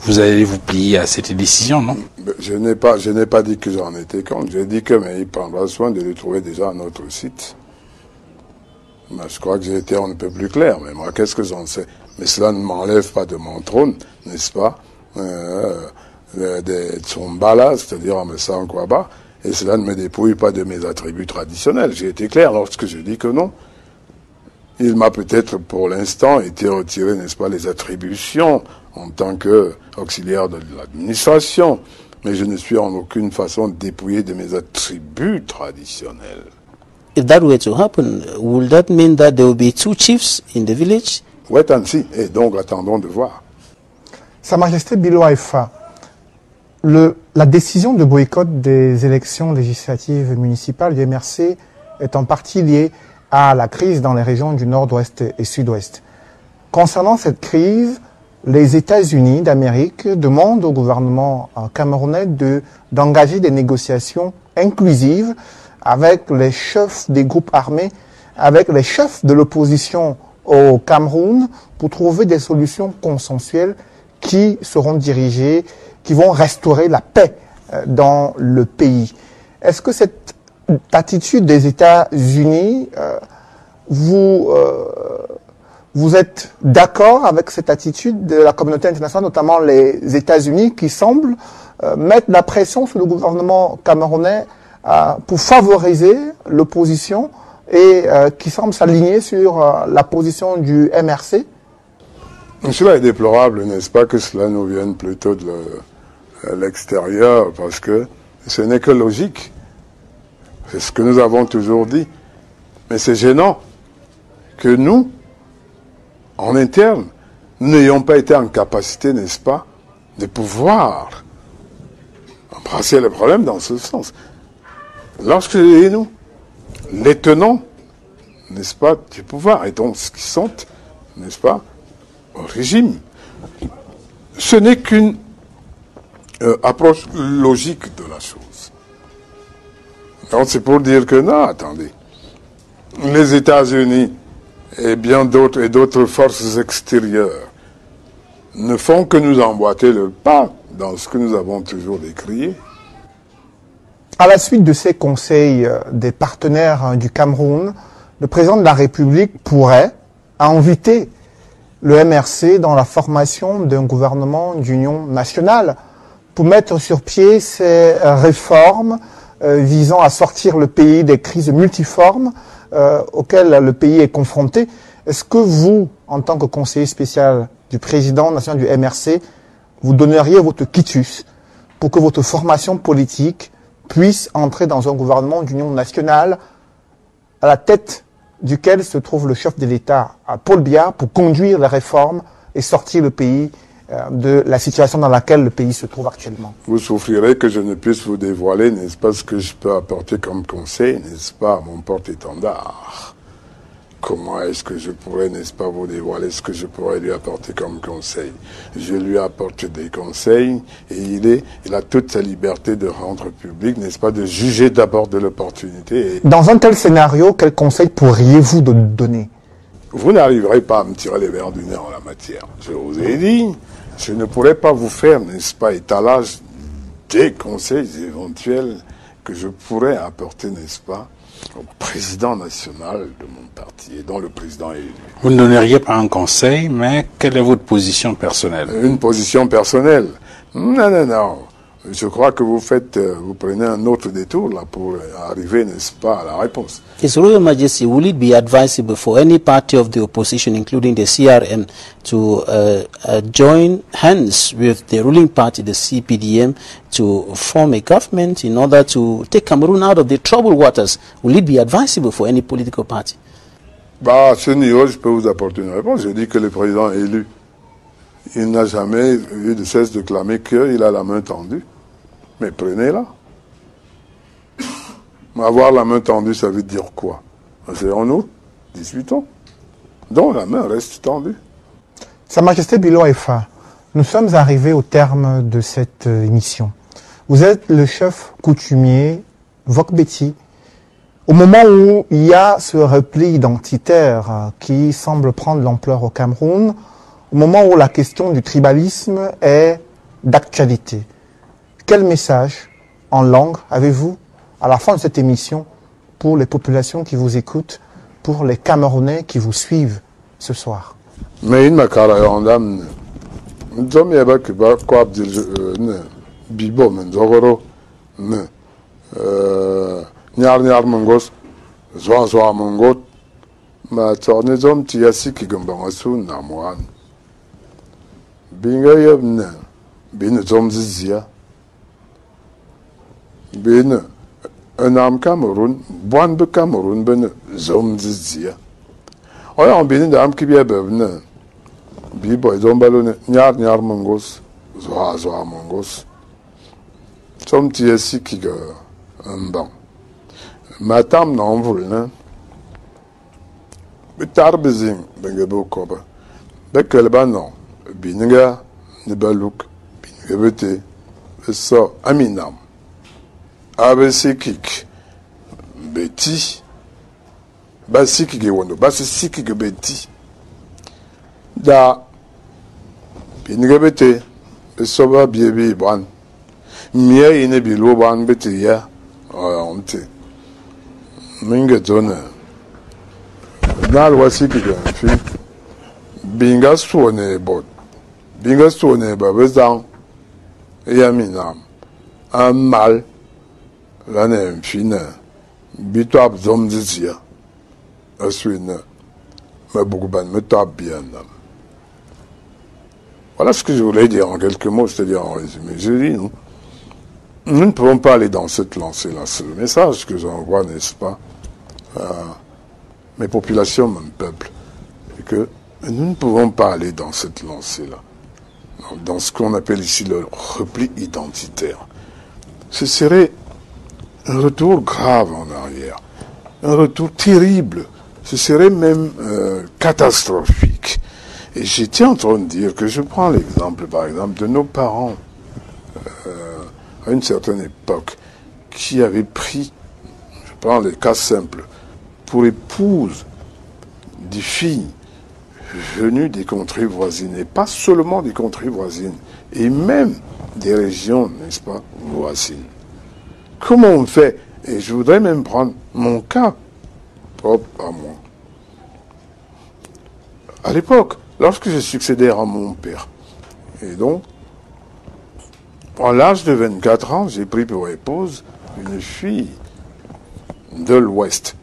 vous allez vous plier à cette décision, non? Je n'ai pas dit que j'en étais contre. J'ai dit que mais il prendra soin de lui trouver déjà un autre site. Mais je crois que j'ai été un peu plus clair. Mais moi, qu'est-ce que j'en sais? Mais cela ne m'enlève pas de mon trône, n'est-ce pas? De Tsombala, c'est-à-dire Amessa Nkwaba, et cela ne me dépouille pas de mes attributs traditionnels. J'ai été clair lorsque je dis que non. Il m'a peut-être pour l'instant été retiré, n'est-ce pas, les attributions en tant qu'auxiliaire de l'administration, mais je ne suis en aucune façon dépouillé de mes attributs traditionnels. If that were to happen, will that mean that there will be two chiefs in the village? Wait and see, et donc attendons de voir. Sa Majesté Bilo Haifa, la décision de boycott des élections législatives municipales du MRC est en partie liée à la crise dans les régions du nord-ouest et sud-ouest. Concernant cette crise, les États-Unis d'Amérique demandent au gouvernement camerounais d'engager des négociations inclusives avec les chefs des groupes armés, avec les chefs de l'opposition au Cameroun pour trouver des solutions consensuelles qui seront dirigées, qui vont restaurer la paix dans le pays. Est-ce que cette attitude des États-Unis, vous êtes d'accord avec cette attitude de la communauté internationale, notamment les États-Unis, qui semblent mettre la pression sur le gouvernement camerounais pour favoriser l'opposition et qui semblent s'aligner sur la position du MRC? Cela est déplorable, n'est-ce pas, que cela nous vienne plutôt de l'extérieur, parce que ce n'est que logique. C'est ce que nous avons toujours dit. Mais c'est gênant que nous, en interne, nous n'ayons pas été en capacité, n'est-ce pas, de pouvoir embrasser le problème dans ce sens. Lorsque nous, les tenants, n'est-ce pas, du pouvoir, et donc ce qui sont, n'est-ce pas, au régime, ce n'est qu'une approche logique de la chose. Donc c'est pour dire que non, attendez, les États-Unis et bien d'autres et d'autres forces extérieures ne font que nous emboîter le pas dans ce que nous avons toujours décrié. À la suite de ces conseils des partenaires du Cameroun, le président de la République pourrait inviter le MRC dans la formation d'un gouvernement d'union nationale pour mettre sur pied ces réformes visant à sortir le pays des crises multiformes auxquelles le pays est confronté. Est-ce que vous, en tant que conseiller spécial du président national du MRC, vous donneriez votre quitus pour que votre formation politique puisse entrer dans un gouvernement d'union nationale à la tête duquel se trouve le chef de l'État, Paul Biya, pour conduire les réformes et sortir le pays de la situation dans laquelle le pays se trouve actuellement? Vous souffrirez que je ne puisse vous dévoiler, n'est-ce pas, ce que je peux apporter comme conseil, n'est-ce pas, à mon porte-étendard. comment est-ce que je pourrais, n'est-ce pas, vous dévoiler ce que je pourrais lui apporter comme conseil? Je lui apporte des conseils et il a toute sa liberté de rendre public, n'est-ce pas, de juger d'abord de l'opportunité. Dans un tel scénario, quel conseil pourriez-vous donner? Vous n'arriverez pas à me tirer les verres du nez en la matière. Je vous ai dit, je ne pourrais pas vous faire, n'est-ce pas, étalage des conseils éventuels que je pourrais apporter, n'est-ce pas, au président national de mon parti et dont le président est élu. Vous ne donneriez pas un conseil, mais quelle est votre position personnelle? Une position personnelle? Non. Je crois que vous prenez un autre détour là pour arriver, n'est-ce pas, à la réponse. His Royal Majesty, will it be advisable for any party of the opposition, including the CRM, to join hands with the ruling party, the CPDM, to form a government in order to take Cameroon out of the troubled waters? Will it be advisable for any political party? À ce niveau, je peux vous apporter une réponse. Je dis que le président est élu. Il n'a jamais eu de cesse de clamer qu'il a la main tendue. Mais prenez-la. Avoir la main tendue, ça veut dire quoi? C'est en août, 18 ans. Donc la main reste tendue. Sa Majesté Bilo Efa, nous sommes arrivés au terme de cette émission. Vous êtes le chef coutumier Vokbeti. Au moment où il y a ce repli identitaire qui semble prendre l'ampleur au Cameroun, au moment où la question du tribalisme est d'actualité, quel message en langue avez-vous à la fin de cette émission pour les populations qui vous écoutent, pour les Camerounais qui vous suivent ce soir? Mais une makara yondam nous sommes yaba que ba quoi ne bibo menzogoro ne nyar mongos zoa mongot ma torne zom tiasi ki gombangasu namwan binga yabna bin zom zizia bin un Cameroun bon be Cameroun ben zom zizia oya on bin da am ki biya bebna bi boy zom balone nyar mongos zoa mongos zom tiasi ki ga mbang matam non vulna bitar bizing benga bo koba bekelba non bininga ne baluk bininga bete so aminam abesikik beti basikike wondo basikike beti da bininga bete so ba biebi ban miye ine bilo ban bete ya onte minga zona nal wasikike fi binga suone bot binga suone ba bezang yaminam un mal l'année fine bitop zom zizia aswina ma bouban me top bien. Voilà ce que je voulais dire en quelques mots, c'est-à-dire en résumé. Je dis, nous ne pouvons pas aller dans cette lancée-là. C'est le message que j'envoie, n'est-ce pas, mes populations, mon peuple, et que nous ne pouvons pas aller dans cette lancée-là, dans ce qu'on appelle ici le repli identitaire. Ce serait un retour grave en arrière, un retour terrible, ce serait même catastrophique. Et j'étais en train de dire que je prends l'exemple, par exemple, de nos parents, à une certaine époque, qui avaient pris, je prends les cas simples, pour épouse des filles venues des contrées voisines, et pas seulement des contrées voisines, et même des régions, n'est-ce pas, voisines. Comment on fait? Et je voudrais même prendre mon cas propre à moi. À l'époque, lorsque je succédais à mon père, et donc, à l'âge de 24 ans, j'ai pris pour épouse une fille de l'Ouest,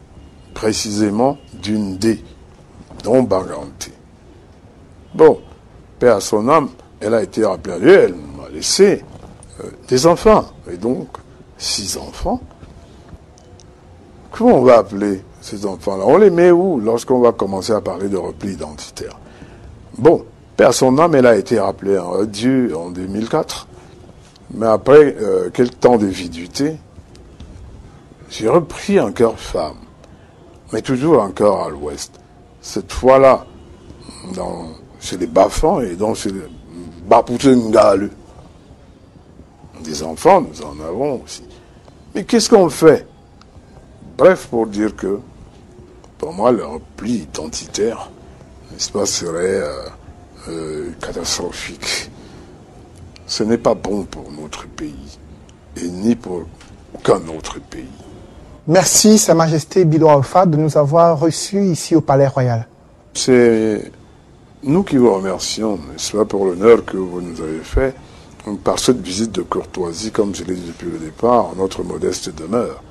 précisément d'une D, dont Baganté. Bon, paix à son âme, elle a été rappelée, elle m'a laissé des enfants, et donc 6 enfants. Comment on va appeler ces enfants-là? On les met où lorsqu'on va commencer à parler de repli identitaire? Bon, paix à son âme, elle a été rappelée en Dieu en 2004. Mais après quelques temps de viduité, j'ai repris un cœur femme, mais toujours un cœur à l'ouest. cette fois-là, chez les Bafans et donc chez les Bapoutengalu. Des enfants, nous en avons aussi. Mais qu'est-ce qu'on fait? Bref, pour dire que, pour moi, le repli identitaire, n'est-ce pas, serait catastrophique. Ce n'est pas bon pour notre pays, et ni pour aucun autre pays. Merci, Sa Majesté Bilo Alpha, de nous avoir reçus ici au Palais Royal. C'est nous qui vous remercions, n'est-ce pas, pour l'honneur que vous nous avez fait par cette visite de courtoisie, comme je l'ai dit depuis le départ, en notre modeste demeure.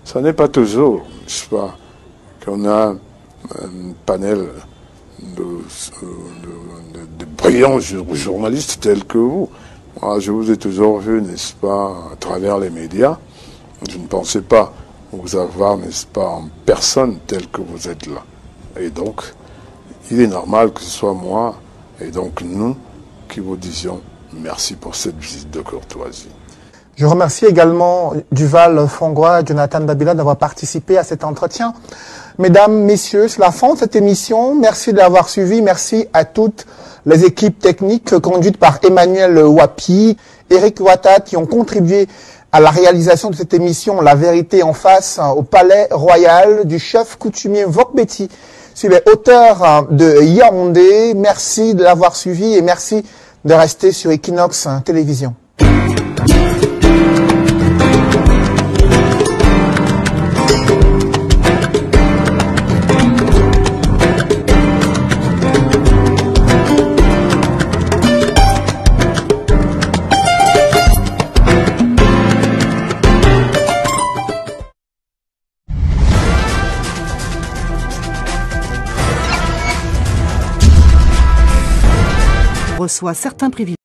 Ça n'est pas toujours, n'est-ce pas, qu'on a un panel de brillants journalistes tels que vous. Moi, je vous ai toujours vu, n'est-ce pas, à travers les médias. Je ne pensais pas vous avoir, n'est-ce pas, en personne tel que vous êtes là. Et donc, il est normal que ce soit moi et donc nous qui vous disions merci pour cette visite de courtoisie. Je remercie également Duval Fongois et Jonathan Dabila d'avoir participé à cet entretien. Mesdames, messieurs, c'est la fin de cette émission. Merci de l'avoir suivi. Merci à toutes les équipes techniques conduites par Emmanuel Wapi, Eric Ouattara, qui ont contribué à la réalisation de cette émission La Vérité en face au Palais Royal du chef coutumier Vokbeti sur les hauteurs de Yaoundé. Merci de l'avoir suivi et merci de rester sur Equinox Télévision. Reçoit certains privilèges.